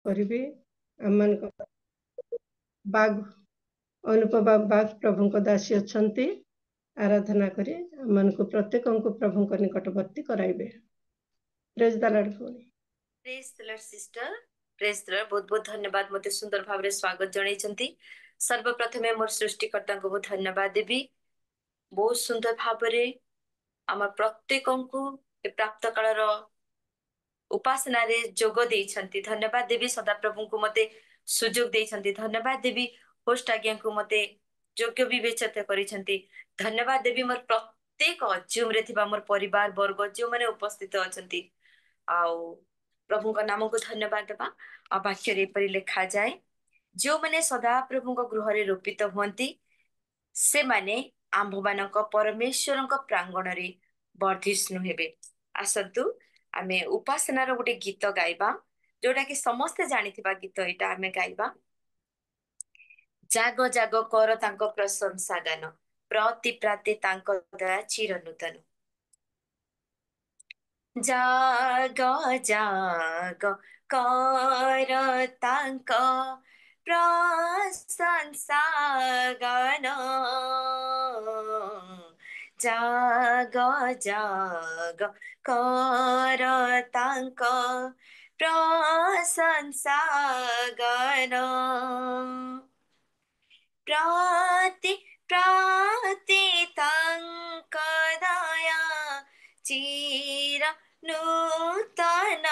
କରିବି। ଆମମାନଙ୍କ ବାଗ୍ ଅନୁପମା ବାଗ୍ ପ୍ରଭୁଙ୍କ ଦାସୀ ଅଛନ୍ତି, ଆରାଧନା କରି ଆମମାନଙ୍କୁ ପ୍ରତ୍ୟେକଙ୍କୁ ପ୍ରଭୁଙ୍କ ନିକଟବର୍ତ୍ତୀ କରାଇବେ। ପ୍ରେଜ୍ ଦ ଲର୍ଡ ଭଉଣୀ। ପ୍ରେଜ୍ ଦ ଲର୍ଡ ସିଷ୍ଟର, ପ୍ରେଜ୍ ଦ ଲର୍ଡ। ବହୁତ ବହୁତ ଧନ୍ୟବାଦ ମତେ ସୁନ୍ଦର ଭାବରେ ସ୍ୱାଗତ ଜଣାଇଛନ୍ତି। ସର୍ବପ୍ରଥମେ ମୋର ସୃଷ୍ଟିକର୍ତ୍ତାଙ୍କୁ ବହୁତ ଧନ୍ୟବାଦ ଦେବି। ବହୁତ ସୁନ୍ଦର ଭାବରେ ଆମ ପ୍ରତ୍ୟେକଙ୍କୁ ଏ ପ୍ରାପ୍ତ କାଳର ଉପାସନାରେ ଯୋଗ ଦେଇଛନ୍ତି। ଧନ୍ୟବାଦ ଦେବି ସଦାପ୍ରଭୁଙ୍କୁ ମତେ ସୁଯୋଗ ଦେଇଛନ୍ତି। ଧନ୍ୟବାଦ ଦେବି ହୋଷ୍ଟ ଆଜ୍ଞାଙ୍କୁ ମତେ ଯୋଗ୍ୟ ବିବେଚିତ କରିଛନ୍ତି। ଧନ୍ୟବାଦ ଦେବି ମୋର ପ୍ରତ୍ୟେକ ଜୁମ୍ ରେ ଥିବା ମୋର ପରିବାର ବର୍ଗ ଯେଉଁମାନେ ଉପସ୍ଥିତ ଅଛନ୍ତି। ଆଉ ପ୍ରଭୁଙ୍କ ନାମକୁ ଧନ୍ୟବାଦ ଦେବା। ଆଉ ବାକ୍ୟରେ ଏପରି ଲେଖାଯାଏ, ଯେଉଁମାନେ ସଦାପ୍ରଭୁଙ୍କ ଗୃହରେ ରୋପିତ ହୁଅନ୍ତି ସେମାନେ ଆମ୍ଭମାନଙ୍କ ପରମେଶ୍ୱରଙ୍କ ପ୍ରାଙ୍ଗଣରେ ବର୍ଦ୍ଧିଷ୍ଣୁ ହେବେ। ଆସନ୍ତୁ ଆମେ ଉପାସନାର ଗୋଟେ ଗୀତ ଗାଇବା, ଯୋଉଟା କି ସମସ୍ତେ ଜାଣିଥିବା ଗୀତ। ଏଇଟା ଆମେ ଗାଇବା। ଜାଗ ଜାଗ କର ତାଙ୍କ ପ୍ରଶଂସା ଗାନ, ପ୍ରତି ପ୍ରାତେ ତାଙ୍କ ଦୟା ଚିର ନୂତନ। ଜାଗ ଜାଗ କର ତାଙ୍କ ପ୍ରଶଂସା ଗାନ, ଜାଗ ଜାଗ କର ତାଙ୍କ ପ୍ରଶଂସା ଗାନ, ପ୍ରତି ପ୍ରତି ତାଙ୍କ ଦୟା ଚିର ନୂତନ।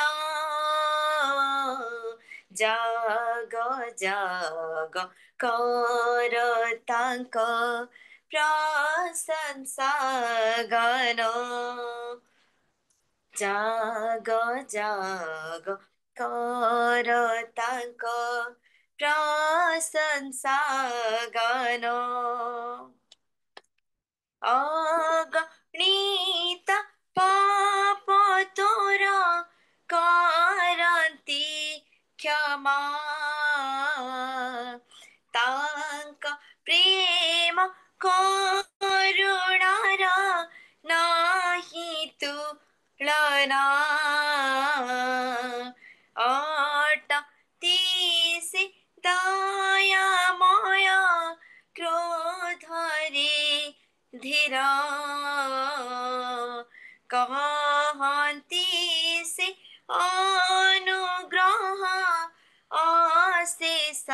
ଜାଗ ଜାଗ କର ତାଙ୍କ ପ୍ରଶଂସା ଗାନ, ଜାଗ ଜାଗ କର ତାଙ୍କ ପ୍ରଶଂସା ଗାନ, ଅଗଣିତ ପାପ ତୋର କରନ୍ତି କ୍ଷମା, ତାଙ୍କ ପ୍ରେମ କରୁଣାର ନାହିଁ ତୁଳନା। ଅଟନ୍ତି ସେ ଦୟାମୟ, କ୍ରୋଧରେ ଧୀର, କହନ୍ତି ସେ ଅନୁଗ୍ରହ ଅଶେଷ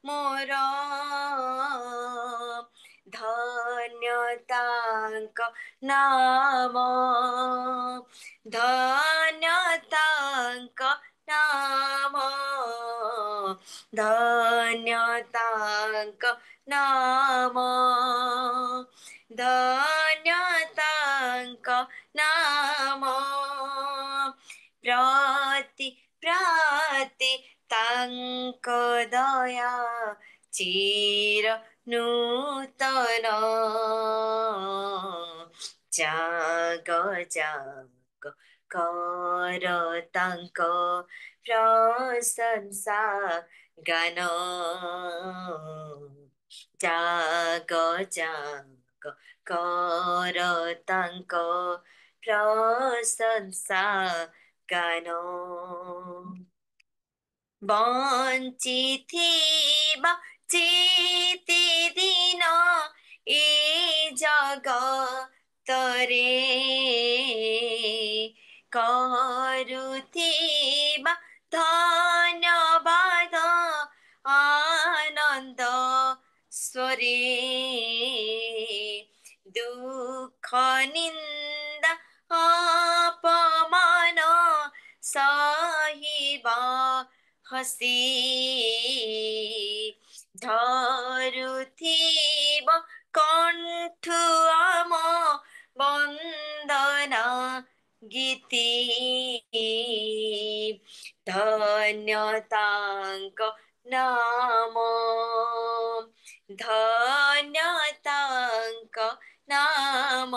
ମୋର। ଧନ୍ୟ ତାଙ୍କ ନାମ, ଧନ୍ୟ ତାଙ୍କ ନାମ, ଧନ୍ୟ ତାଙ୍କ ନାମ, ଧନ୍ୟ ତାଙ୍କ ନାମ, ପ୍ରତି ପ୍ରତି ତାଙ୍କ ଦୟା ଚିର ନୂତନ। ଜାଗ ଜାଗ କର ତାଙ୍କ ପ୍ରଶଂସା ଗାନ, ଜାଗ ଜାଗ କର ତାଙ୍କ ପ୍ରଶଂସା ଗାନ। ବଞ୍ଚିଥିବା ଯେତେ ଦିନ ଏ ଜଗତରେ, କରୁଥିବା ଧନ୍ୟବାଦ ଆନନ୍ଦ ସ୍ୱରେ, ଦୁଃଖ ନିନ୍ଦା ଅପମାନ ସହିବା ହସି, ଧରୁଥିବ କଣ୍ଠୁ ଆମ ବନ୍ଦନା ଗୀତି। ଧନ୍ୟ ତାଙ୍କ ନାମ, ଧନ୍ୟ ତାଙ୍କ ନାମ,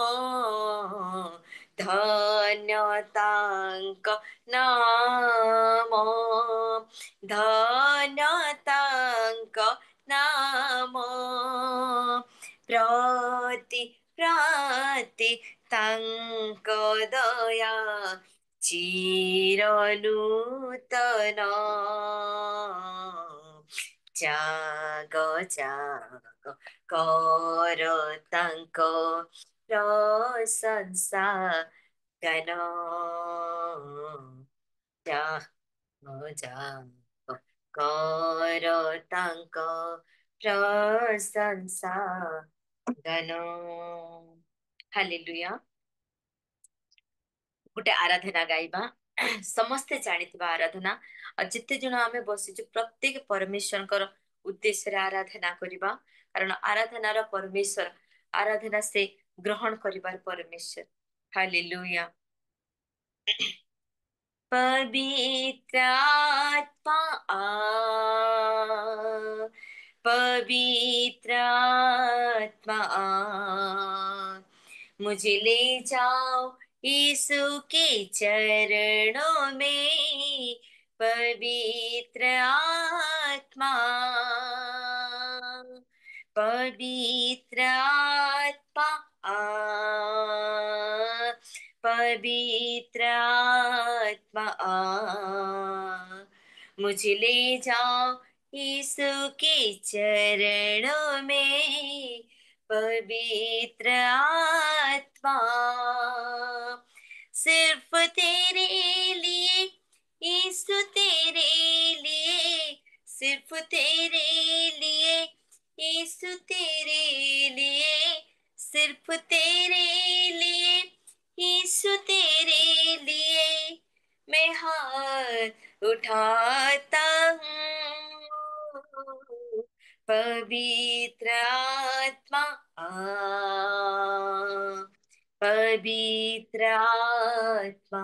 ଧନ୍ୟ ତାଙ୍କ ନାମ, ଧନ୍ୟ ତାଙ୍କ ନାମ, ପ୍ରତି ପ୍ରତି ତାଙ୍କ ଦୟା ଚିର ନୂତନ। जाग जाग कर तांको प्रशंसा गान जाग जाग कर तांको प्रशंसा गान हालेलुया गोटे आराधना गाइबा समस्ते जानिथिबा आराधना और जिते जण आमे बसिଛୁ प्रत्येक परमेश्वरଙ୍କର उद्देश्य आराधना करिबा कारण आराधनार परमेश्वर आराधना से ग्रहण करिबार परमेश्वर हालेलुया पवित्र आत्मा पवित्र आत्मा मुझे ले जाओ यीशु के चरणों में पवित्र आत्मा पवित्र आत्मा पवित्र आत्मा मुझे ले जाओ यीशु के चरणों में पवित्र आत्मा सिर्फ तेरे लिए यीशु तेरे लिए सिर्फ तेरे लिए यीशु तेरे लिए सिर्फ तेरे लिए यीशु तेरे लिए मैं हाथ उठाता हूँ पवित्र आत्मा पवित्र आत्मा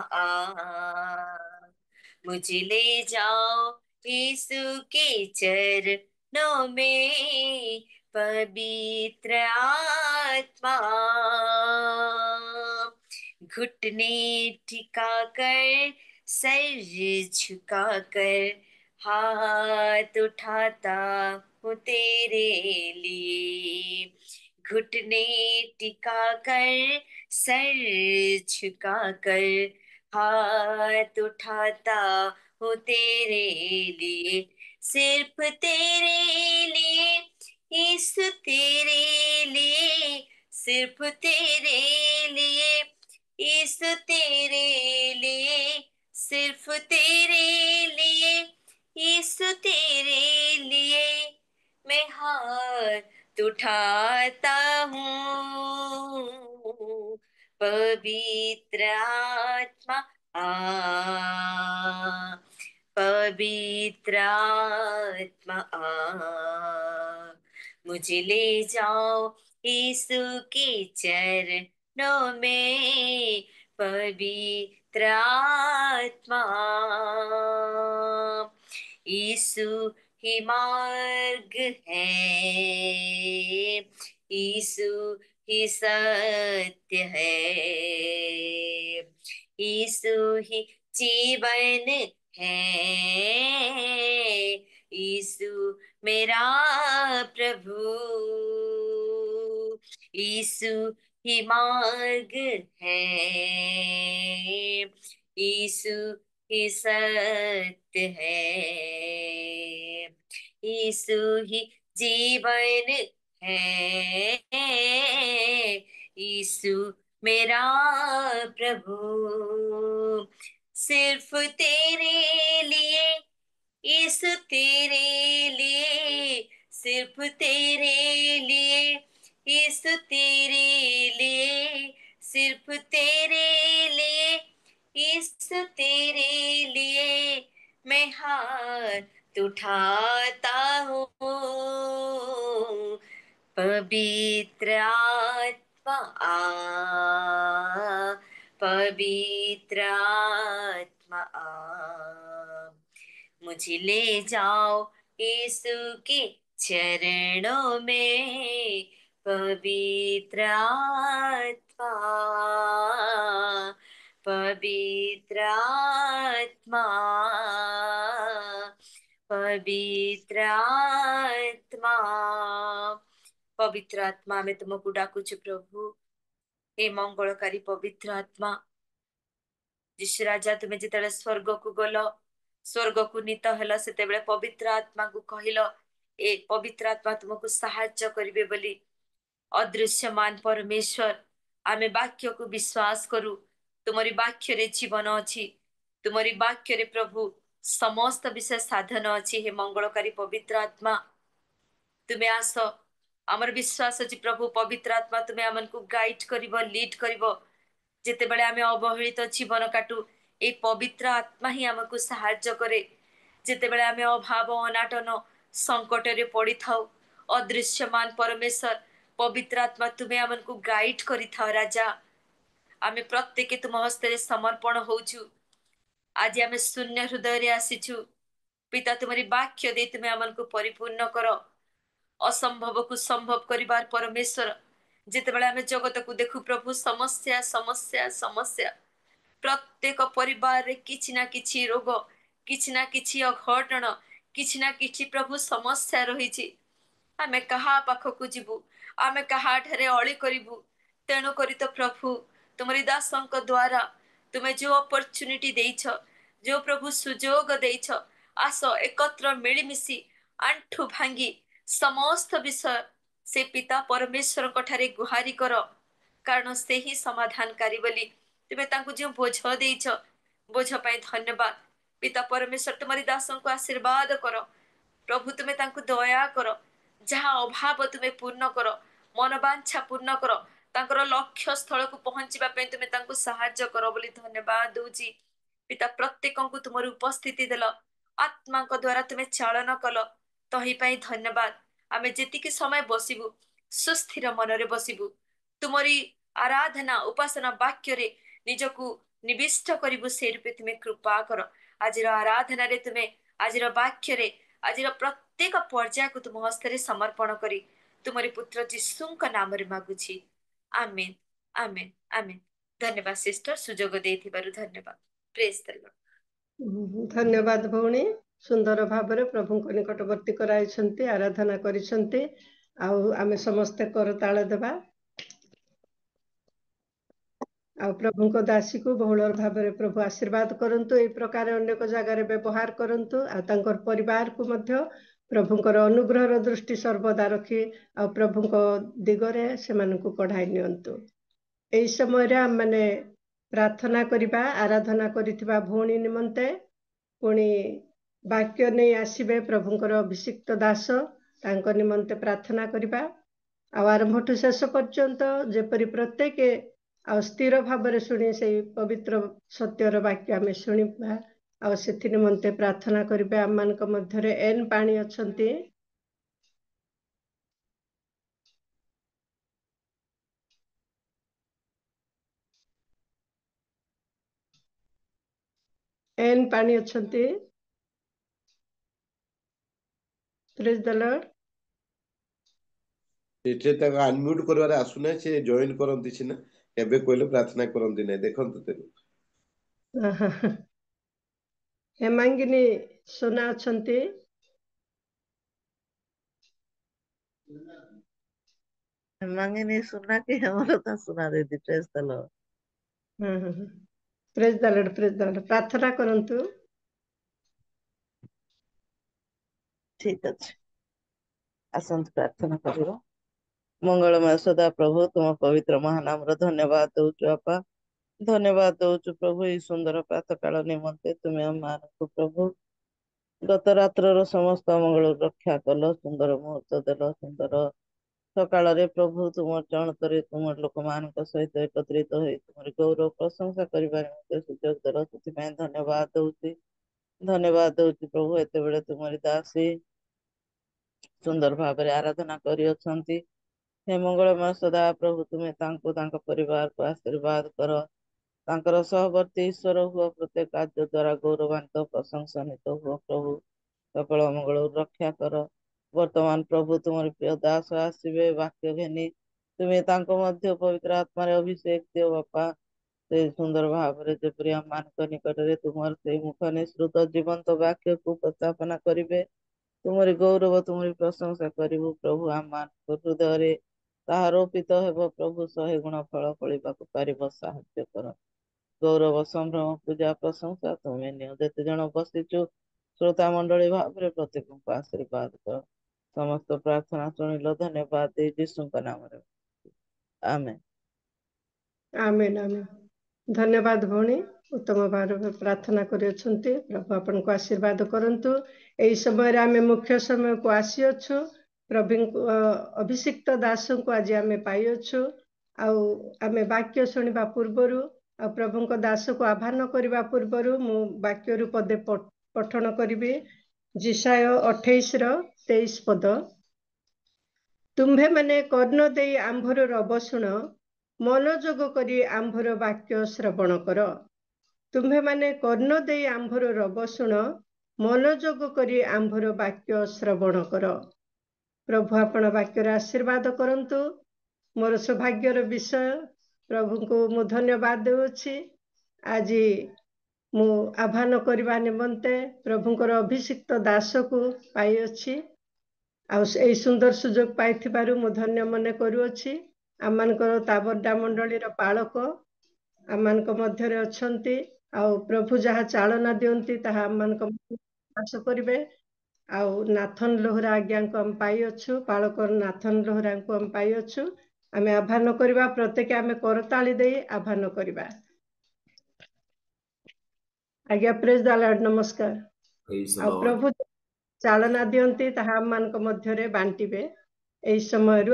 मुझे ले जाओ यीशु के चरणों में पवित्र आत्मा घुटने टिका कर सर झुका कर हाथ उठाता हूँ तेरे लिए घुटने टिका कर सर झुका कर हाथ उठाता हूँ तेरे लिए सिर्फ तेरे लिए यीशु तेरे लिए सिर्फ तेरे लिए यीशु तेरे लिए सिर्फ तेरे लिए यीशु तेरे लिए मैं हाथ उठाता हूँ पवित्र आत्मा पवित्र आत्मा मुझे ले जाओ यीशु के चरणों में पवित्र आत्मा यीशु ही मार्ग है यीशु ही सत्य है यीशु ही जीवन है यीशु मेरा प्रभु यीशु ही मार्ग है यीशु ही सत्य है यीशु ही जीवन है यीशु मेरा प्रभु सिर्फ तेरे लिए यीशु तेरे लिए सिर्फ तेरे लिए यीशु तेरे लिए सिर्फ तेरे लिए यीशु तेरे लिए मैं हाथ उठाता हूँ पवित्र आत्मा पवित्र आत्मा मुझे ले जाओ यीशु के चरणों में पवित्र आत्मा पवित्र आत्मा पवित्र आत्मा पवित्र आत्मा में तुमको डाकुछु प्रभु हे मंगलकारी पवित्र आत्मा यीशु राजा तुमे जेतेबेले स्वर्ग को गल स्वर्ग को नीत हेल सेतेबेले पवित्र आत्मा को कहिल ए पवित्र आत्मा तुमको साहाय्य करिवे बोली अदृश्यमान परमेश्वर आमे वाक्य को विश्वास करू तुमरी वाक्य रे जीवन अछि तुमरी वाक्य रे प्रभु समस्त विषय साधन अछि हे मंगलकारी पवित्र आत्मा तुमे आस आमर विश्वास अछि प्रभु पवित्र आत्मा तुमे आमनको गाइड करिवो लीड करिवो जेतेबेले आमे अवहेलित जीवन काटू ए पवित्र आत्मा ही आमको साहाय्य करे जेतेबेले आमे अभाव अनाटन संकट रे पड़ी थाउ अदृश्यमान परमेश्वर पवित्र आत्मा तुमे आमनको गाइड करि थाउ राजा आमे प्रत्येक तुम हस्ते समर्पण होउछु आज आमे शून्य हृदय रे आसीछु पिता तुम्हारी वाक्य दे तुमे आमनको परिपूर्ण करो असंभव को संभव करिबार परमेश्वर जेतेबेले आमे जगत को देखु प्रभु समस्या समस्या समस्या प्रत्येक परिवार रे किछि ना किछि रोग किछि ना किछि अघटन किछि ना किछि प्रभु समस्या रहिछि आमे कहा पाखकु जिबु आमे कहा ठारे अळी करिबु तेणु करी तो प्रभु तुमरी दासंक द्वारा तुमे जो अपॉर्चुनिटी देइछ जो प्रभु सुजोग देइछ आस एकत्र मिलिमिशि आंठु भांगी समस्त विषय से पिता परमेश्वर ठारे गुहारी कर कारण से ही समाधानकारी बोली तुमे तांकु जो बोझ देइछ बोझ पाई धन्यवाद पिता परमेश्वर तुम्हारी दासों को आशीर्वाद करो प्रभु तुम्हें तांकु दया करो जहाँ अभाव तुम्हें पूर्ण करो मनोवांछा पूर्ण करो तांकर लक्ष्य स्थल को पहुंचीबा पई तुमे तांकु सहाय्य करो बोली धन्यवाद दूची पिता प्रत्येकଙ୍କୁ तुमर उपस्थिति देल आत्मा को द्वारा तुमे चालन कल तही पई धन्यवाद आमे जेतिकी समय बसिबु सुस्थिर मनरे बसिबु तुमरी आराधना उपासना वाक्य रे निजକୁ निविष्ट करिबु से रूपे तुमे कृपा करो आजिर आराधना रे तुमे आजिर वाक्य रे आजिर प्रत्येक पर्याय को तुम हस्ते समर्पण करी तुमरी पुत्र जीशुଙ୍କ नामରେ मागुछि आमेन आमेन आमेन धन्यवाद सिस्टर सुजोग देथिबारु धन्यवाद प्रेज द लॉर्ड धन्यवाद भौणी सुंदर भाବରେ प्रभुଙ୍କ निकटवर्ती कराइछन्ति आराधना करिछन्ति आउ आमे समस्त करताଳ देबा आ प्रभुଙ୍କ दासी को बहुल भाବରେ प्रभु आशीर्वाद करंतु ए प्रकार अनेक जगह रे व्यवहार करंतु आ तांकर परिवार को मध्य प्रभुଙ୍କର अनुग्रहर दृष्टि सर्वदा रखी आ प्रभुଙ୍କ दिगरे सेମାନଙ୍କୁ कढाई नियंतु एई समय रे हम माने प्रार्थना करिबा आराधना करिथिबा भौणी निमंते पुणी वाक्य नै आसीबे प्रभुଙ୍କର अभिषिक्त दास तांको निमंते प्रार्थना करिबा आ आरंभठु शेष पर्यंत जेपरि प्रत्येक आ स्थिर भाବରେ शुणी से पवित्र सत्यर वाक्य आमे शुणिबा आ सेथि निमंते प्रार्थना करिबे आम मानक मध्यरे एन पानी अछंती एन पानी अछंती प्रेज द लॉर्ड एठे तक अनम्यूट करवारे आसुना से जॉइन करंती छिना एबे कहले प्रार्थना करंती नै देखंतु ते हेमांगिनी सोना अछंती हेमांगिनी सुना के हमरो ता सुना दे दी praise the Lord praise the Lord प्रार्थना करंतु ठीक अछि आसंत प्रार्थना करियो मंगलमय सदा प्रभु तुम पवित्र महानाम रो धन्यवाद दउछु आपा धन्यवाद दउछु प्रभु ई सुंदर प्रातः काल निमंते तुमे हम मानकु प्रभु गत रात्र समस्त मंगल रक्षा कल सुंदर मुहूर्त देल सुंदर सकाल रे प्रभु तुम चणतरे तुम लोक मान सहित एकत्रित हो तुम गौरव प्रशंसा करिबार सुजोग देल से धन्यवाद दउची प्रभु एते बेले तुमरी दासी सुंदर भाବରେ आराधना करि अछंती हे मंगलमय सदा प्रभु तुमे तांको तांको परिवार को आशीर्वाद करो तांकर सहवर्ती ईश्वर हुआ प्रत्येक कार्य द्वारा गौरवान्वित प्रशंसान्वित हुआ प्रभु सकल मंगल रक्षा कर वर्तमान प्रभु तुम प्रिय दास आसवे वाक्य घेनी तुम्हें तांको मध्य पवित्र आत्मा अभिषेक दियो बापा से सुंदर भाव जेपरी मान निकट में तुम से मुख निश्रुत जीवंत वाक्य को उपस्थापना करेंगे तुमरी गौरव तुमरी प्रशंसा करू प्रभु आम मान हृदय तारोपित हेब प्रभु 100 गुण फल फलिबाकु पारिब साहाय्य कर गौरव संभ्रम पूजा प्रशंसा तुम्हें नियो जेते जन बसिचु श्रोता मंडली भाव प्रत्येक को आशीर्वाद कर ସମସ୍ତ ପ୍ରାର୍ଥନା ଶୁଣିଲ, ଧନ୍ୟବାଦ ଦେଇ ଯୀଶୁଙ୍କ ନାମରେ ଆମେନ୍। ଆମେନ୍ ଆମେନ୍। ଧନ୍ୟବାଦ ଭଉଣୀ, ଉତ୍ତମ ଭାବରେ ପ୍ରାର୍ଥନା କରିଅଛନ୍ତି। ପ୍ରଭୁ ଆପଣଙ୍କୁ ଆଶୀର୍ବାଦ କରନ୍ତୁ। ଏହି ସମୟରେ ଆମେ ମୁଖ୍ୟ ସମୟକୁ ଆସିଅଛୁ। ପ୍ରଭୁଙ୍କୁ ଅଭିଷିକ୍ତ ଦାସଙ୍କୁ ଆଜି ଆମେ ପାଇଅଛୁ। ଆଉ ଆମେ ବାକ୍ୟ ଶୁଣିବା ପୂର୍ବରୁ ଆଉ ପ୍ରଭୁଙ୍କ ଦାସକୁ ଆହ୍ୱାନ କରିବା ପୂର୍ବରୁ ମୁଁ ବାକ୍ୟରୁ ପଦେ ପଠନ କରିବି। ଯିଶାୟ 28:23 ପଦ। ତୁମ୍ଭେମାନେ କର୍ଣ୍ଣ ଦେଇ ଆମ୍ଭର ରବ ଶୁଣ, ମନୋଯୋଗ କରି ଆମ୍ଭର ବାକ୍ୟ ଶ୍ରବଣ କର। ତୁମ୍ଭେମାନେ କର୍ଣ୍ଣ ଦେଇ ଆମ୍ଭର ରବ ଶୁଣ, ମନୋଯୋଗ କରି ଆମ୍ଭର ବାକ୍ୟ ଶ୍ରବଣ କର। ପ୍ରଭୁ ଆପଣ ବାକ୍ୟରେ ଆଶୀର୍ବାଦ କରନ୍ତୁ। ମୋର ସୌଭାଗ୍ୟର ବିଷୟ, ପ୍ରଭୁଙ୍କୁ ମୁଁ ଧନ୍ୟବାଦ ଦେଉଅଛି। ଆଜି ମୁଁ ଆହ୍ୱାନ କରିବା ନିମନ୍ତେ ପ୍ରଭୁଙ୍କର ଅଭିଷିକ୍ତ ଦାସକୁ ପାଇଅଛି। ଆଉ ଏହି ସୁନ୍ଦର ସୁଯୋଗ ପାଇଥିବାରୁ ମୁଁ ଧନ୍ୟ ମନେ କରୁଅଛି। ଆମମାନଙ୍କର ତାବର୍ଡା ମଣ୍ଡଳୀର ପାଳକ ଆମମାନଙ୍କ ମଧ୍ୟରେ ଅଛନ୍ତି। ଆଉ ପ୍ରଭୁ ଯାହା ଚାଳନା ଦିଅନ୍ତି ତାହା ଆମମାନଙ୍କ ମଧ୍ୟରେ ବାସ କରିବେ। ଆଉ ନାଥନ ଲୋହରା ଆଜ୍ଞାଙ୍କୁ ଆମେ ପାଇଅଛୁ, ପାଳକ ନାଥନ ଲୋହରାଙ୍କୁ ଆମେ ପାଇଅଛୁ। ଆମେ ଆହ୍ୱାନ କରିବା, ପ୍ରତ୍ୟେକ ଆମେ କରତାଳି ଦେଇ ଆହ୍ୱାନ କରିବା। ଆଜ୍ଞା, ପ୍ରେଜ୍ ଦ ଲର୍ଡ, ନମସ୍କାର। Praise the ଆଉ Lord. ପ୍ରଭୁ ଚାଳନା ଦିଅନ୍ତି ତାହା ଆମମାନଙ୍କ ମଧ୍ୟରେ ବାଣ୍ଟିବେ। ଏହି ସମୟରୁ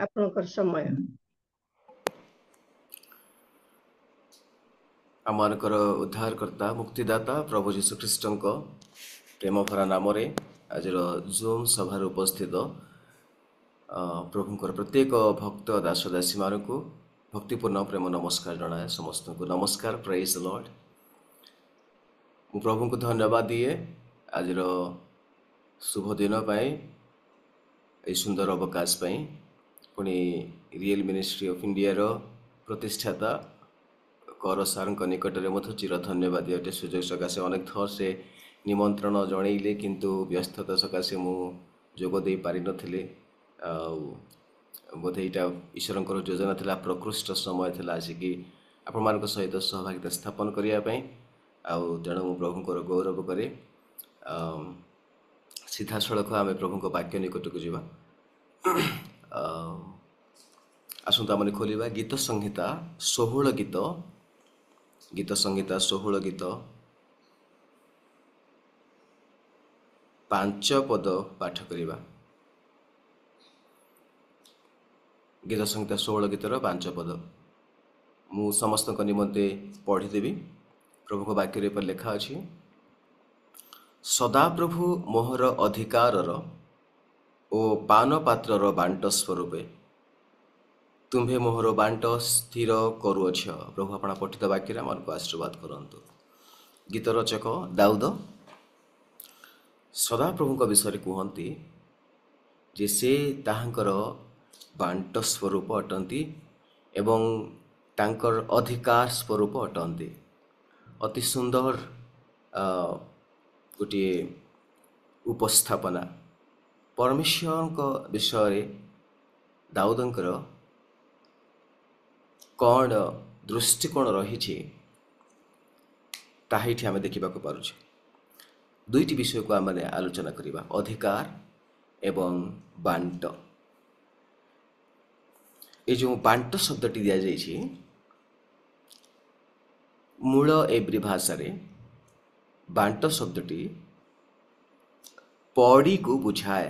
ଆପଣଙ୍କର ସମୟ। ଆମମାନଙ୍କର ଉଦ୍ଧାରକର୍ତ୍ତା ମୁକ୍ତିଦାତା ପ୍ରଭୁ ଯୀଶୁଖ୍ରୀଷ୍ଟଙ୍କ ପ୍ରେମ ଭରା ନାମରେ ଆଜିର ଜୁମ୍ ସଭାରେ ଉପସ୍ଥିତ ପ୍ରଭୁଙ୍କର ପ୍ରତ୍ୟେକ ଭକ୍ତ ଦାସ ଦାସୀମାନଙ୍କୁ ଭକ୍ତିପୂର୍ଣ୍ଣ ପ୍ରେମ ନମସ୍କାର ଜଣାଏ। ସମସ୍ତଙ୍କୁ ନମସ୍କାର। ପ୍ରେଜ୍ ଦ ଲର୍ଡ। ମୁଁ ପ୍ରଭୁଙ୍କୁ ଧନ୍ୟବାଦ ଦିଏ ଆଜିର ଶୁଭ ଦିନ ପାଇଁ, ଏହି ସୁନ୍ଦର ଅବକାଶ ପାଇଁ। ପୁଣି ରିଏଲ୍ ମିନିଷ୍ଟ୍ରି ଅଫ୍ ଇଣ୍ଡିଆର ପ୍ରତିଷ୍ଠାତା କର ସାର୍ଙ୍କ ନିକଟରେ ମଧ୍ୟ ଚିର ଧନ୍ୟବାଦ ଅଟେ। ସୁଯୋଗ ସକାଶେ ଅନେକ ଥର ସେ ନିମନ୍ତ୍ରଣ ଜଣେଇଲେ, କିନ୍ତୁ ବ୍ୟସ୍ତତା ସକାଶେ ମୁଁ ଯୋଗ ଦେଇ ପାରିନଥିଲି। ଆଉ ବୋଧେ ଏଇଟା ଈଶ୍ୱରଙ୍କର ଯୋଜନା ଥିଲା, ପ୍ରକୃଷ୍ଟ ସମୟ ଥିଲା ଆସିକି ଆପଣମାନଙ୍କ ସହିତ ସହଭାଗିତା ସ୍ଥାପନ କରିବା ପାଇଁ। ଆଉ ତେଣୁ ମୁଁ ପ୍ରଭୁଙ୍କର ଗୌରବ କରେ। ସିଧାସଳଖ ଆମେ ପ୍ରଭୁଙ୍କ ବାକ୍ୟ ନିକଟକୁ ଯିବା। ଆସନ୍ତୁ ଆମେ ଖୋଲିବା ଗୀତ ସଂହିତା 16 ଗୀତ। ଗୀତ ସଂହିତା 16 ଗୀତ 5 ପଦ ପାଠ କରିବା। ଗୀତ ସଂହିତା 16 ଗୀତର 5 ପଦ ମୁଁ ସମସ୍ତଙ୍କ ନିମନ୍ତେ ପଢ଼ିଦେବି। ପ୍ରଭୁଙ୍କ ବାକ୍ୟରେ ଏପରି ଲେଖା ଅଛି। ସଦାପ୍ରଭୁ ମୋହର ଅଧିକାରର ଓ ପାନପାତ୍ରର ବାଣ୍ଟ ସ୍ୱରୂପେ ତୁମ୍ଭେ ମୋହର ବାଣ୍ଟ ସ୍ଥିର କରୁଅଛ। ପ୍ରଭୁ ଆପଣ ପଠିତ ବାକ୍ୟରେ ଆମମାନଙ୍କୁ ଆଶୀର୍ବାଦ କରନ୍ତୁ। ଗୀତ ରଚକ ଦାଉଦ ସଦାପ୍ରଭୁଙ୍କ ବିଷୟରେ କୁହନ୍ତି ଯେ ସେ ତାହାଙ୍କର ବାଣ୍ଟ ସ୍ୱରୂପ ଅଟନ୍ତି ଏବଂ ତାଙ୍କର ଅଧିକାର ସ୍ୱରୂପ ଅଟନ୍ତି। ଅତି ସୁନ୍ଦର ଗୋଟିଏ ଉପସ୍ଥାପନା। ପରମେଶ୍ୱରଙ୍କ ବିଷୟରେ ଦାଉଦଙ୍କର କ'ଣ ଦୃଷ୍ଟିକୋଣ ରହିଛି ତାହା ଏଠି ଆମେ ଦେଖିବାକୁ ପାରୁଛୁ। ଦୁଇଟି ବିଷୟକୁ ଆମେ ଆଲୋଚନା କରିବା, ଅଧିକାର ଏବଂ ବାଣ୍ଟ। ଏ ଯେଉଁ ବାଣ୍ଟ ଶବ୍ଦଟି ଦିଆଯାଇଛି, ମୂଳ ଏବ୍ରି ଭାଷାରେ ବାଣ୍ଟ ଶବ୍ଦଟି ପଡ଼ିକୁ ବୁଝାଏ,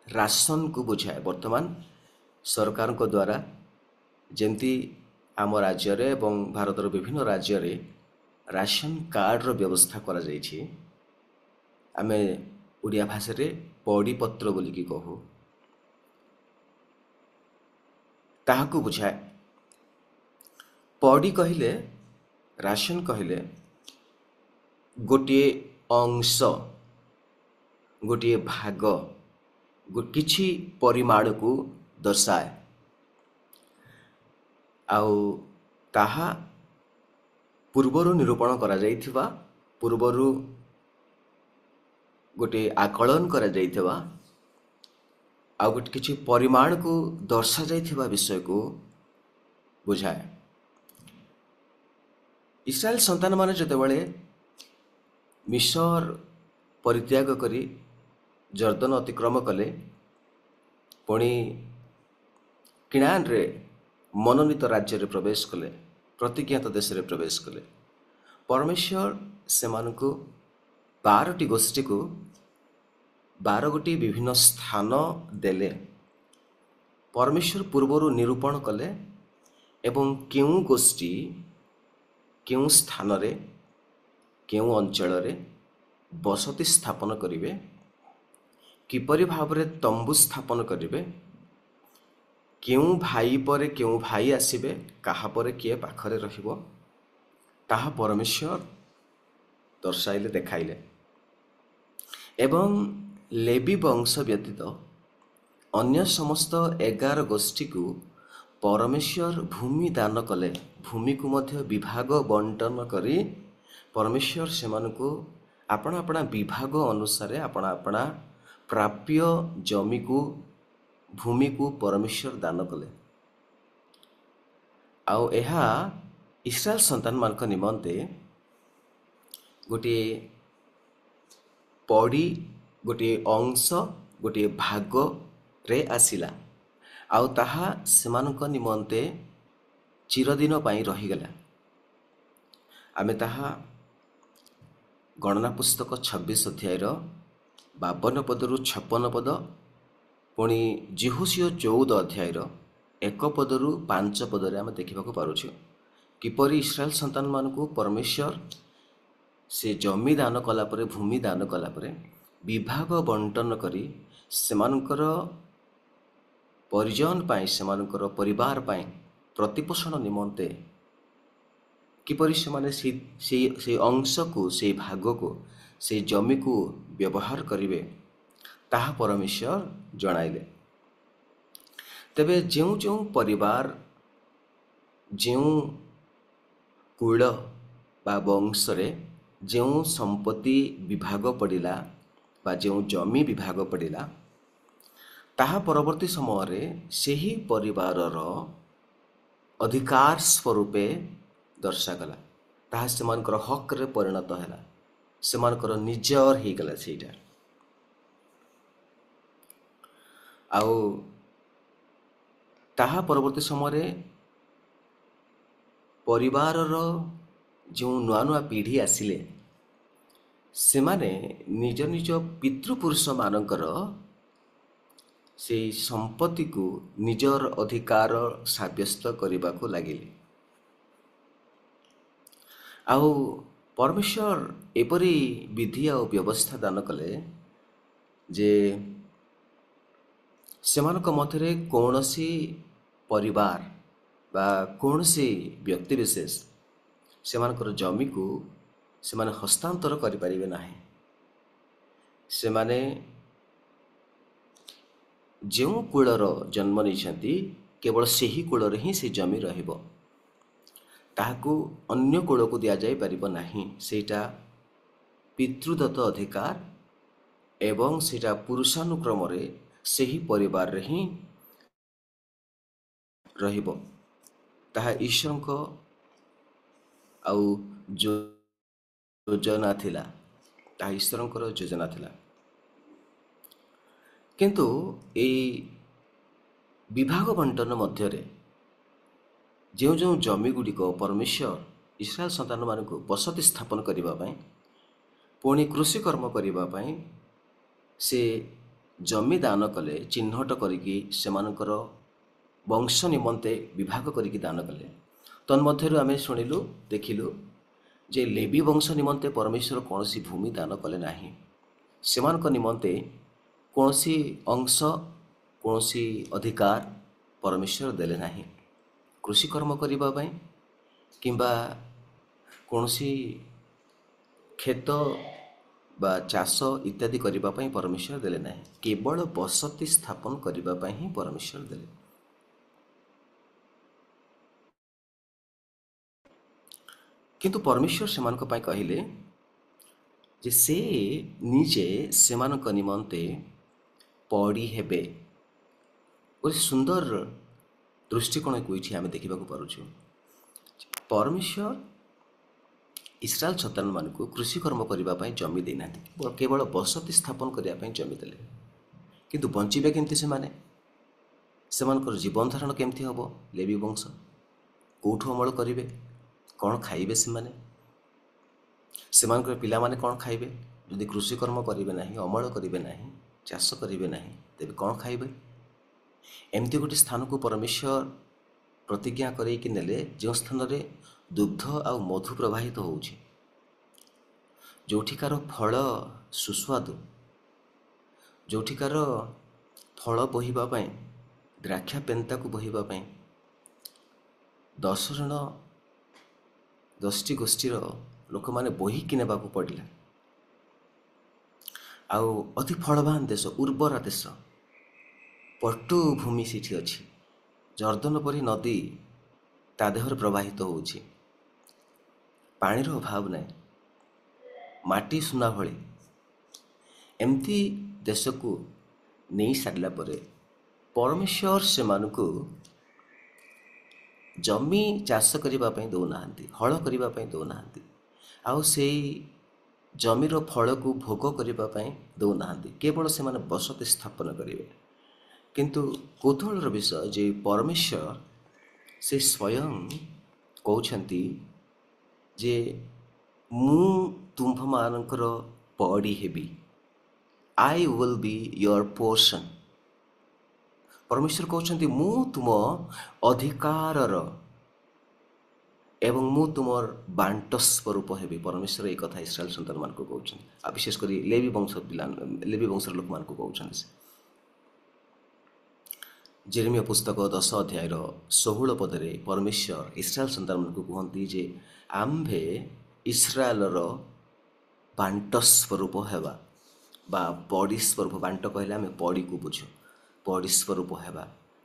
ରାସନକୁ ବୁଝାଏ। ବର୍ତ୍ତମାନ ସରକାରଙ୍କ ଦ୍ୱାରା ଯେମିତି ଆମ ରାଜ୍ୟରେ ଏବଂ ଭାରତର ବିଭିନ୍ନ ରାଜ୍ୟରେ ରାସନ କାର୍ଡ଼ର ବ୍ୟବସ୍ଥା କରାଯାଇଛି, ଆମେ ଓଡ଼ିଆ ଭାଷାରେ ପଡ଼ିପତ୍ର ବୋଲିକି କହୁ, ତାହାକୁ ବୁଝାଏ। ପଡ଼ି କହିଲେ, ରାସନ କହିଲେ ଗୋଟିଏ ଅଂଶ, ଗୋଟିଏ ଭାଗ, କିଛି ପରିମାଣକୁ ଦର୍ଶାଏ। ଆଉ ତାହା ପୂର୍ବରୁ ନିରୂପଣ କରାଯାଇଥିବା, ପୂର୍ବରୁ ଗୋଟିଏ ଆକଳନ କରାଯାଇଥିବା, ଆଉ ଗୋଟେ କିଛି ପରିମାଣକୁ ଦର୍ଶାଯାଇଥିବା ବିଷୟକୁ ବୁଝାଏ। ଇସ୍ରାଏଲ ସନ୍ତାନମାନେ ଯେତେବେଳେ ମିଶର ପରିତ୍ୟାଗ କରି ଜର୍ଦ୍ଦନ ଅତିକ୍ରମ କଲେ, पुणी किणान रे मनोनीत राज्य रे प्रवेश कले, प्रतिज्ञात देश रे प्रवेश कले। परमेश्वर से 12टी गोष्ठी को 12 गोटी विभिन्न स्थान देले। परमेश्वर पूर्वर निरूपण कले एवं क्यों गोष्ठी क्यों स्थान रे क्यों अंचल रे बसति स्थापन करिवे, किपरि भाव रे तंबू स्थापन करिवे, क्यों भाई पर क्यों भाई आसिबे, काहा पर किए पाखरे रहिबो, ताहा परमेश्वर दर्शाइले देखाइले। एवं लेवी वंश व्यतीत अन्य समस्त 11 गोष्ठी को परमेश्वर भूमि दान कले। भूमि को मध्य विभाग बंटन करी परमेश्वर से अपना अपना विभाग अनुसार अपना अपना प्राप्य जमी को भूमि को परमेश्वर दान कले। आउ एहा इस्राएल संतान मान निमंते गोटे पड़ी गोटे अंश गोटे भाग रे आसिला। आउ ताहा सेमानक निमंते चिरदिन पाई रहीगला। आमे ताहा गणना पुस्तक 26 अध्याय 52 पदरु 56 पद, पुणी जिहुसियो 14 अध्याय 1 पदरु 5 पदरे आमे देखिबाको पारुछु किपरि इस्राएल संतान मानकु परमेश्वर से जमी दान कला परे, भूमि दान कला परे विभाग बंटन करी सेमानकर परिजन पाई, सेमानकर परिवार पाई प्रतिपोषण निमंते किपरि सेमाने से अंश को, से भाग को, से जमी को व्यवहार करिवे ताहा परमेश्वर जणाइले। तेबे जेउ जेउ परिवार जेउ कुल बा वंश रे जेउ संपत्ति विभाग पड़िला बा जेउ जमी विभाग पड़िला ताहा परवर्ती समय रे सेही परिवारर अधिकार स्वरूपे दर्शागला। ताहा सेमानकर हक रे परिणत हैला, सेमानकर निजर ही गला सेटा। आउ ताहा परवर्ती समय रे परिवारर जो नुआ नुआ पीढ़ी आसिले सेमाने निज निज पितृपुरुष मानकर से संपत्ति को निजर अधिकार साब्यस्त करने को लगिले। आउ परमेश्वर एपरी विधि आ व्यवस्था दान कले जे सेमानक मध्यरे कौनसी परिवार बा कौनसी व्यक्ति विशेष सेमानकर जमी को सेमाने हस्तांतर करि परिबे नाही। सेमाने जो कूलर जन्म नहीं केवल सेही कूलर ही से जमी रहिबो, ताहाकु अन्य कूल को दिया जाय परिबो नाही। सेटा पितृदत्त अधिकार एवं सेटा पुरुषानुक्रम रे सेही परिवार रे ही रहिबो। ताहा ईश्वरक आउ योजना थिला, ताहा ईश्वरंकर योजना थिला। किंतु ए विभाग बंटन मध्यरे जो जो जमी गुड़िक परमेश्वर इस्राएल संतान मानक बसति स्थापन करने पुणी कृषि कर्म करने से जमी दान कले, चिन्हट करिकी सेमानकर वंश निमंते विभाग करिकी दान कले। तन्मध्यरु आमे शुणिलु देखिलु जे लेवी वंश निमंते परमेश्वर कौनसी भूमि दान कले नाही। सेमानक निमंते कौनसी अंश कौनसी अधिकार परमेश्वर देले नाही। कृषि कर्म करिबा पई किंबा कौनसी खेत बा चाष इत्यादि करिबा पई परमेश्वर देले नाही। केवल बसति स्थापन करिबा पई ही परमेश्वर देले। किंतु परमेश्वर सेमानक पई कहिले जे से निजे सेमानक निमंते पड़ी हेबे। और सुंदर दृष्टिकोण को ये आम देखा पार्छु। परमेश्वर इस्राएल संतान मान को कृषि कर्म करने जमी देना, केवल बसति स्थापन करने जमी देले। किंतु बंचिबे केमती से माने ସେମାନଙ୍କର ଜୀବନ ଧାରଣ କେମିତି ହେବ? ଲେବି ବଂଶ କେଉଁଠୁ ଅମଳ କରିବେ? କ'ଣ ଖାଇବେ ସେମାନେ? ସେମାନଙ୍କର ପିଲାମାନେ କ'ଣ ଖାଇବେ? ଯଦି କୃଷିକର୍ମ କରିବେ ନାହିଁ, ଅମଳ କରିବେ ନାହିଁ, ଚାଷ କରିବେ ନାହିଁ, ତେବେ କ'ଣ ଖାଇବେ? ଏମିତି ଗୋଟେ ସ୍ଥାନକୁ ପରମେଶ୍ୱର ପ୍ରତିଜ୍ଞା କରେଇକି ନେଲେ ଯେଉଁ ସ୍ଥାନରେ ଦୁଗ୍ଧ ଆଉ ମଧୁ ପ୍ରବାହିତ ହେଉଛି, ଯେଉଁଠିକାର ଫଳ ସୁସ୍ୱାଦୁ, ଯେଉଁଠିକାର ଫଳ ବୋହିବା ପାଇଁ, ଦ୍ରାକ୍ଷା ପେନ୍ତାକୁ ବୋହିବା ପାଇଁ 10ଟି ଗୋଷ୍ଠୀର ଲୋକମାନେ ବୋହିକି ନେବାକୁ ପଡ଼ିଲା। ଆଉ ଅତି ଫଳବାନ ଦେଶ, ଉର୍ବରା ଦେଶ, ପଟୁ ଭୂମି ସେଠି ଅଛି, ଜର୍ଦ୍ଦନ ପରି ନଦୀ ତା ଦେହରେ ପ୍ରବାହିତ ହେଉଛି, ପାଣିର ଅଭାବ ନାହିଁ, ମାଟି ସୁନା ଭଳି। ଏମିତି ଦେଶକୁ ନେଇ ସାରିଲା ପରେ ପରମେଶ୍ୱର ସେମାନଙ୍କୁ ଜମି ଚାଷ କରିବା ପାଇଁ ଦେଉନାହାନ୍ତି, ହଳ କରିବା ପାଇଁ ଦେଉନାହାନ୍ତି, ଆଉ ସେଇ ଜମିର ଫଳକୁ ଭୋଗ କରିବା ପାଇଁ ଦେଉନାହାନ୍ତି, କେବଳ ସେମାନେ ବସତି ସ୍ଥାପନ କରିବେ। କିନ୍ତୁ କୌତୂହଳର ବିଷୟ ଯେ ପରମେଶ୍ୱର ସେ ସ୍ୱୟଂ କହୁଛନ୍ତି ଯେ ମୁଁ ତୁମ୍ଭମାନଙ୍କର ପଡ଼ି ହେବି, I will be your portion. ପରମେଶ୍ୱର କହୁଛନ୍ତି ମୁଁ ତୁମ ଅଧିକାରର ଏବଂ ମୁଁ ତୁମର ବାଣ୍ଟ ସ୍ୱରୂପ ହେବି। ପରମେଶ୍ୱର ଏହି କଥା ଇସ୍ରାଏଲ ସନ୍ତାନମାନଙ୍କୁ କହୁଛନ୍ତି, ଆଉ ବିଶେଷ କରି ଲେବି ବଂଶର ଲୋକମାନଙ୍କୁ କହୁଛନ୍ତି। ଜେରେମିୟା ପୁସ୍ତକ 10 ଅଧ୍ୟାୟର 16 ପଦରେ ପରମେଶ୍ୱର ଇସ୍ରାଏଲ ସନ୍ତାନମାନଙ୍କୁ କୁହନ୍ତି ଯେ ଆମ୍ଭେ ଇସ୍ରାଏଲର ବାଣ୍ଟ ସ୍ୱରୂପ ହେବା, ବା ପଡ଼ି ସ୍ୱରୂପ। ବାଣ୍ଟ କହିଲେ ଆମେ ପଡ଼ିକୁ ବୁଝୁ, ପଡ଼ି ସ୍ୱରୂପ ହେବା,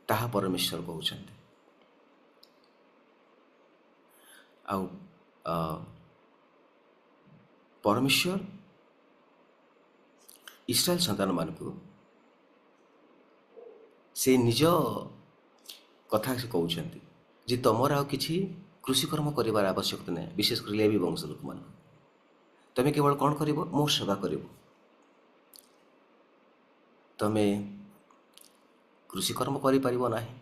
ତାହା ପରମେଶ୍ୱର କହୁଛନ୍ତି। ଆଉ ପରମେଶ୍ୱର ଇସ୍ରାଏଲ ସନ୍ତାନମାନଙ୍କୁ ସେ ନିଜ କଥା କହୁଛନ୍ତି ଯେ ତମର ଆଉ କିଛି କୃଷିକର୍ମ କରିବାର ଆବଶ୍ୟକତା ନାହିଁ। ବିଶେଷ କରି ଲେବି ବଂଶ ଲୋକମାନଙ୍କୁ ତମେ କେବଳ କ'ଣ କରିବ? ମୋ ସେବା କରିବ। ତମେ କୃଷିକର୍ମ କରିପାରିବ ନାହିଁ,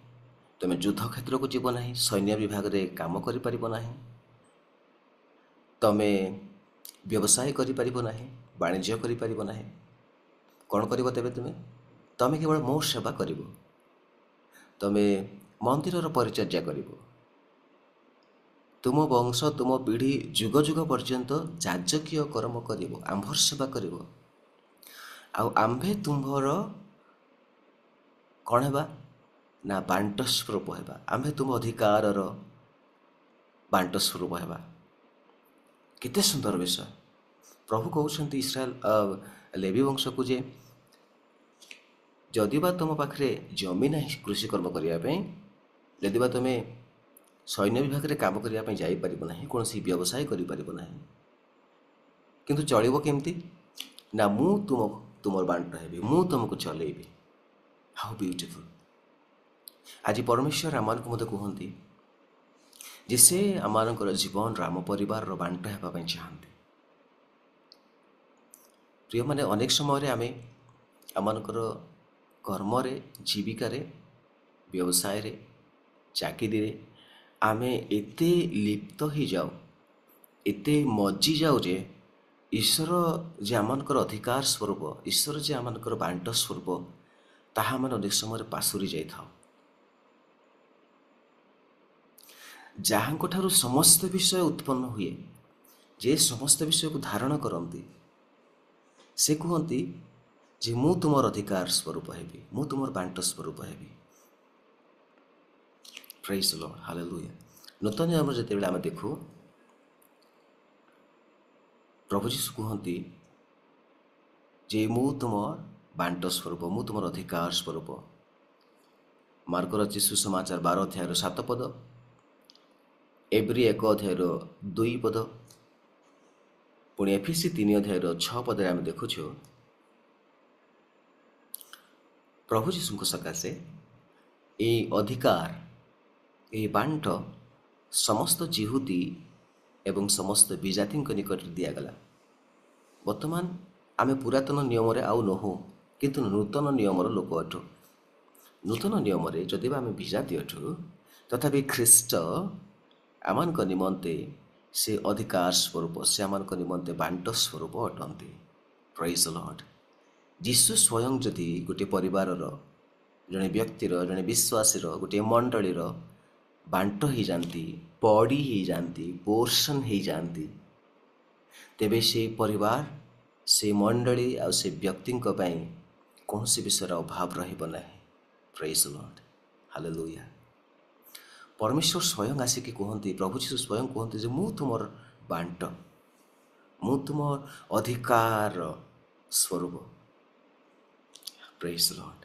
ତମେ ଯୁଦ୍ଧ କ୍ଷେତ୍ରକୁ ଯିବ ନାହିଁ, ସୈନ୍ୟ ବିଭାଗରେ କାମ କରିପାରିବ ନାହିଁ, ତମେ ବ୍ୟବସାୟ କରିପାରିବ ନାହିଁ, ବାଣିଜ୍ୟ କରିପାରିବ ନାହିଁ। କ'ଣ କରିବ ତେବେ? ତମେ କେବଳ ମୋ ସେବା କରିବ, ତମେ ମନ୍ଦିରର ପରିଚର୍ୟା କରିବ, ତୁମ ବଂଶ ତୁମ ପିଢ଼ି ଯୁଗ ଯୁଗ ପର୍ଯ୍ୟନ୍ତ ଯାଜକୀୟ କର୍ମ କରିବ, ଆମ୍ଭର ସେବା କରିବ। ଆଉ ଆମ୍ଭେ ତୁମ୍ଭର କ'ଣ ହେବା ନା ବାଣ୍ଟ ସ୍ୱରୂପ ହେବା, ଆମ୍ଭେ ତୁମ ଅଧିକାରର ବାଣ୍ଟ ସ୍ୱରୂପ ହେବା। କେତେ ସୁନ୍ଦର ବିଷୟ! ପ୍ରଭୁ କହୁଛନ୍ତି ଇସ୍ରାଏଲ ଲେବି ବଂଶକୁ ଯେ ଯଦିବା ତୁମ ପାଖରେ ଜମି ନାହିଁ କୃଷିକର୍ମ କରିବା ପାଇଁ, ଯଦିବା ତୁମେ ସୈନ୍ୟ ବିଭାଗରେ କାମ କରିବା ପାଇଁ ଯାଇପାରିବ ନାହିଁ, କୌଣସି ବ୍ୟବସାୟ କରିପାରିବ ନାହିଁ, କିନ୍ତୁ ଚଳିବ କେମିତି? ନା ମୁଁ ତୁମର ବାଣ୍ଟ ହେବି, ମୁଁ ତୁମକୁ ଚଲେଇବି। ହାଉ ବିୟୁଟିଫୁଲ! ଆଜି ପରମେଶ୍ୱର ଆମମାନଙ୍କୁ ମଧ୍ୟ କୁହନ୍ତି ଯେ ସେ ଆମମାନଙ୍କର ଜୀବନର, ଆମ ପରିବାରର ବାଣ୍ଟ ହେବା ପାଇଁ ଚାହାନ୍ତି। ପ୍ରିୟମାନେ, ଅନେକ ସମୟରେ ଆମେ ଆମମାନଙ୍କର କର୍ମରେ, ଜୀବିକାରେ, ବ୍ୟବସାୟରେ, ଚାକିରିରେ ଆମେ ଏତେ ଲିପ୍ତ ହେଇଯାଉ, ଏତେ ମଜିଯାଉ ଯେ ଈଶ୍ୱର ଯେ ଆମମାନଙ୍କର ଅଧିକାର ସ୍ୱରୂପ, ଈଶ୍ୱର ଯେ ଆମମାନଙ୍କର ବାଣ୍ଟ ସ୍ୱରୂପ, ତାହା ଆମେ ଅନେକ ସମୟରେ ପାଶୋରି ଯାଇଥାଉ। ଯାହାଙ୍କଠାରୁ ସମସ୍ତ ବିଷୟ ଉତ୍ପନ୍ନ ହୁଏ, ଯେ ସମସ୍ତ ବିଷୟକୁ ଧାରଣ କରନ୍ତି, ସେ କୁହନ୍ତି ଯେ ମୁଁ ତୁମର ଅଧିକାର ସ୍ୱରୂପ ହେବି, ମୁଁ ତୁମର ବାଣ୍ଟ ସ୍ୱରୂପ ହେବି। ପ୍ରେଜ୍ ଦ ଲର୍ଡ, ହାଲେଲୁୟା। ନୂତନ ନିୟମରେ ଯେତେବେଳେ ଆମେ ଦେଖୁ, ପ୍ରଭୁ ଯୀଶୁ କୁହନ୍ତି ଯେ ମୁଁ ତୁମର ବାଣ୍ଟ ସ୍ୱରୂପ, ମୁଁ ତୁମର ଅଧିକାର ସ୍ୱରୂପ। ମାର୍କର ଯୀଶୁ ସମାଚାର 12 ଅଧ୍ୟାୟର 7 ପଦ, ଏବ୍ରୀ 1 ଅଧ୍ୟାୟର 2 ପଦ, ପୁଣି ଏଫେସୀ 3 ଅଧ୍ୟାୟର 6 ପଦରେ ଆମେ ଦେଖୁଛୁ ପ୍ରଭୁ ଯୀଶୁଙ୍କ ସକାଶେ ଏହି ଅଧିକାର, ଏହି ବାଣ୍ଟ ସମସ୍ତ ଜିହୁଦୀ ଏବଂ ସମସ୍ତ ବିଜାତିଙ୍କ ନିକଟରେ ଦିଆଗଲା। ବର୍ତ୍ତମାନ ଆମେ ପୁରାତନ ନିୟମରେ ଆଉ ନୋହୁଁ, କିନ୍ତୁ ନୂତନ ନିୟମର ଲୋକ ଅଟୁ। ନୂତନ ନିୟମରେ ଯଦି ବା ଆମେ ବିଜାତୀୟ ଅଛୁ ତଥାପି ଖ୍ରୀଷ୍ଟ ଆମମାନଙ୍କ ନିମନ୍ତେ ସେ ଅଧିକାର ସ୍ୱରୂପ, ସେ ଆମମାନଙ୍କ ନିମନ୍ତେ ବାଣ୍ଟ ସ୍ୱରୂପ ଅଟନ୍ତି। ପ୍ରେଜ୍ ଦ ଲର୍ଡ। ଯୀଶୁ ସ୍ୱୟଂ ଯଦି ଗୋଟିଏ ପରିବାରର, ଜଣେ ବ୍ୟକ୍ତିର, ଜଣେ ବିଶ୍ୱାସୀର, ଗୋଟିଏ ମଣ୍ଡଳୀର ବାଣ୍ଟ ହେଇଯାଆନ୍ତି, ପଡ଼ି ହେଇଯାଆନ୍ତି, ପୋର୍ସନ୍ ହେଇଯାଆନ୍ତି, ତେବେ ସେ ପରିବାର, ସେ ମଣ୍ଡଳୀ ଆଉ ସେ ବ୍ୟକ୍ତିଙ୍କ ପାଇଁ କୌଣସି ବିଷୟର ଅଭାବ ରହିବ ନାହିଁ। ପ୍ରେଜ୍ ଦ ଲର୍ଡ। ହାଲେଲୁୟା। ପରମେଶ୍ୱର ସ୍ୱୟଂ ଆସିକି କୁହନ୍ତି, ପ୍ରଭୁ ଯୀଶୁ ସ୍ୱୟଂ କୁହନ୍ତି ଯେ ମୁଁ ତୁମର ବାଣ୍ଟ, ମୁଁ ତୁମର ଅଧିକାର ସ୍ୱରୂପ। ପ୍ରେଜ୍ ଦ ଲର୍ଡ।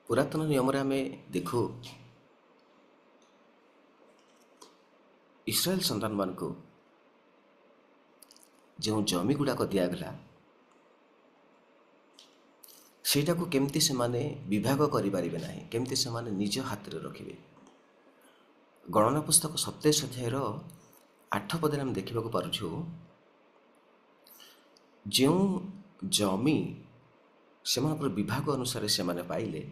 ପୁରାତନ ନିୟମରେ ଆମେ ଦେଖୁ ଇସ୍ରାଏଲ ସନ୍ତାନମାନଙ୍କୁ ଯେଉଁ ଜମି ଗୁଡ଼ାକ ଦିଆଗଲା ସେଇଟାକୁ କେମିତି ସେମାନେ ବିଭାଗ କରିପାରିବେ ନାହିଁ, କେମିତି ସେମାନେ ନିଜ ହାତରେ ରଖିବେ। ଗଣନା ପୁସ୍ତକ 27 ଅଧ୍ୟାୟର 8 ପଦରେ ଆମେ ଦେଖିବାକୁ ପାରୁଛୁ, ଯେଉଁ ଜମି ସେମାନଙ୍କର ବିଭାଗ ଅନୁସାରେ ସେମାନେ ପାଇଲେ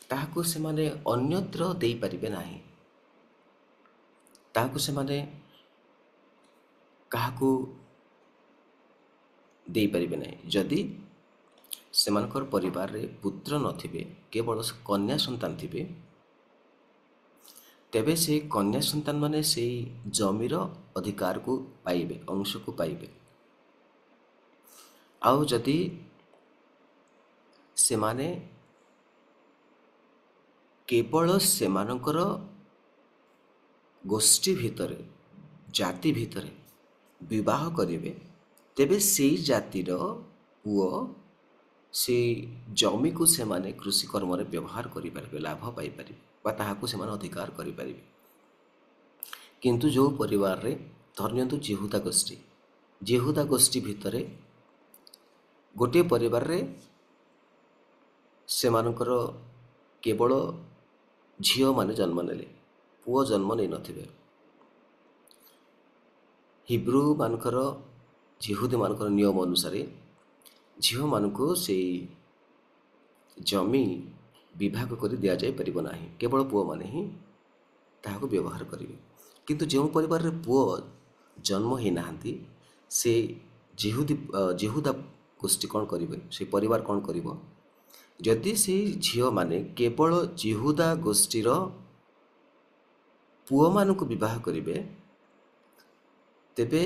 ତାହାକୁ ସେମାନେ ଅନ୍ୟତ୍ର ଦେଇପାରିବେ ନାହିଁ, ତାହାକୁ ସେମାନେ କାହାକୁ ଦେଇପାରିବେ ନାହିଁ। ଯଦି ସେମାନଙ୍କର ପରିବାରରେ ପୁତ୍ର ନଥିବେ, କେବଳ କନ୍ୟା ସନ୍ତାନ ଥିବେ, ତେବେ ସେଇ କନ୍ୟା ସନ୍ତାନ ମାନେ ସେଇ ଜମିର ଅଧିକାରକୁ ପାଇବେ, ଅଂଶକୁ ପାଇବେ। ଆଉ ଯଦି ସେମାନେ କେବଳ ସେମାନଙ୍କର ଗୋଷ୍ଠୀ ଭିତରେ, ଜାତି ଭିତରେ ବିବାହ କରିବେ, ତେବେ ସେଇ ଜାତିର ପୁଅ ସେଇ ଜମିକୁ ସେମାନେ କୃଷି କର୍ମରେ ବ୍ୟବହାର କରିପାରିବେ, ଲାଭ ପାଇପାରିବେ ବା ତାହାକୁ ସେମାନେ ଅଧିକାର କରିପାରିବେ। କିନ୍ତୁ ଯେଉଁ ପରିବାରରେ ଧରିନିଅନ୍ତୁ ଯେହୁଦା ଗୋଷ୍ଠୀ ଭିତରେ ଗୋଟିଏ ପରିବାରରେ ସେମାନଙ୍କର କେବଳ ଝିଅମାନେ ଜନ୍ମ ନେଲେ, ପୁଅ ଜନ୍ମ ନେଇନଥିବେ। ହିବ୍ରୁମାନଙ୍କର, ଯେହୁଦୀମାନଙ୍କର ନିୟମ ଅନୁସାରେ ଝିଅମାନଙ୍କୁ ସେଇ ଜମି ବିଭାଗ କରି ଦିଆଯାଇପାରିବ ନାହିଁ, କେବଳ ପୁଅମାନେ ହିଁ ତାହାକୁ ବ୍ୟବହାର କରିବେ। କିନ୍ତୁ ଯେଉଁ ପରିବାରରେ ପୁଅ ଜନ୍ମ ହେଇନାହାନ୍ତି, ସେ ଯେହୁଦା ଗୋଷ୍ଠୀ କ'ଣ କରିବେ, ସେ ପରିବାର କ'ଣ କରିବ, ଯଦି ସେଇ ଝିଅମାନେ କେବଳ ଯେହୁଦା ଗୋଷ୍ଠୀର ପୁଅମାନଙ୍କୁ ବିବାହ କରିବେ, ତେବେ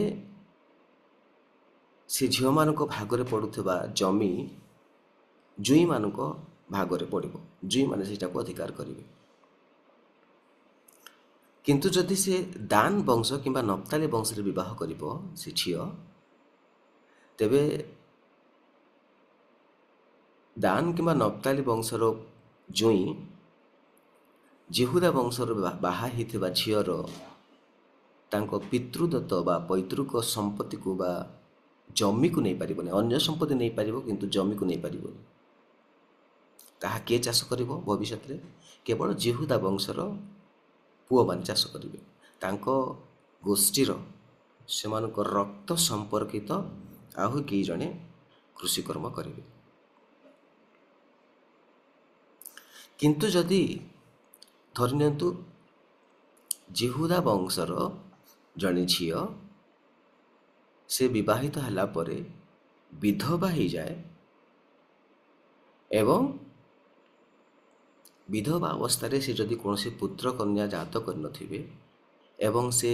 ସେ ଝିଅମାନଙ୍କ ଭାଗରେ ପଡ଼ୁଥିବା ଜମି ଜୁଇଁମାନଙ୍କ ଭାଗରେ ପଡ଼ିବ, ଜୁଇଁମାନେ ସେଇଟାକୁ ଅଧିକାର କରିବେ। କିନ୍ତୁ ଯଦି ସେ ଦାନ ବଂଶ କିମ୍ବା ନପ୍ତାଲି ବଂଶରେ ବିବାହ କରିବ ସେ ଝିଅ, ତେବେ ଦାନ କିମ୍ବା ନପ୍ତାଲି ବଂଶର ଜୁଇଁ ଯେହୁଦା ବଂଶର ବାହା ହେଇଥିବା ଝିଅର ତାଙ୍କ ପିତୃଦତ୍ତ ବା ପୈତୃକ ସମ୍ପତ୍ତିକୁ ବା ଜମିକୁ ନେଇପାରିବନି। ଅନ୍ୟ ସମ୍ପତ୍ତି ନେଇପାରିବ କିନ୍ତୁ ଜମିକୁ ନେଇପାରିବନି। ତାହା କିଏ ଚାଷ କରିବ ଭବିଷ୍ୟତରେ? କେବଳ ଯେହୁଦା ବଂଶର ପୁଅମାନେ ଚାଷ କରିବେ। ତାଙ୍କ ଗୋଷ୍ଠୀର, ସେମାନଙ୍କ ରକ୍ତ ସମ୍ପର୍କିତ ଆଉ କେହି ଜଣେ କୃଷିକର୍ମ କରିବେ। କିନ୍ତୁ ଯଦି ଧରିନିଅନ୍ତୁ ଯେହୁଦା ବଂଶର ଜଣେ ଝିଅ ସେ ବିବାହିତ ହେଲା ପରେ ବିଧବା ହେଇଯାଏ ଏବଂ ବିଧବା ଅବସ୍ଥାରେ ସେ ଯଦି କୌଣସି ପୁତ୍ର କନ୍ୟା ଜାତ କରିନଥିବେ ଏବଂ ସେ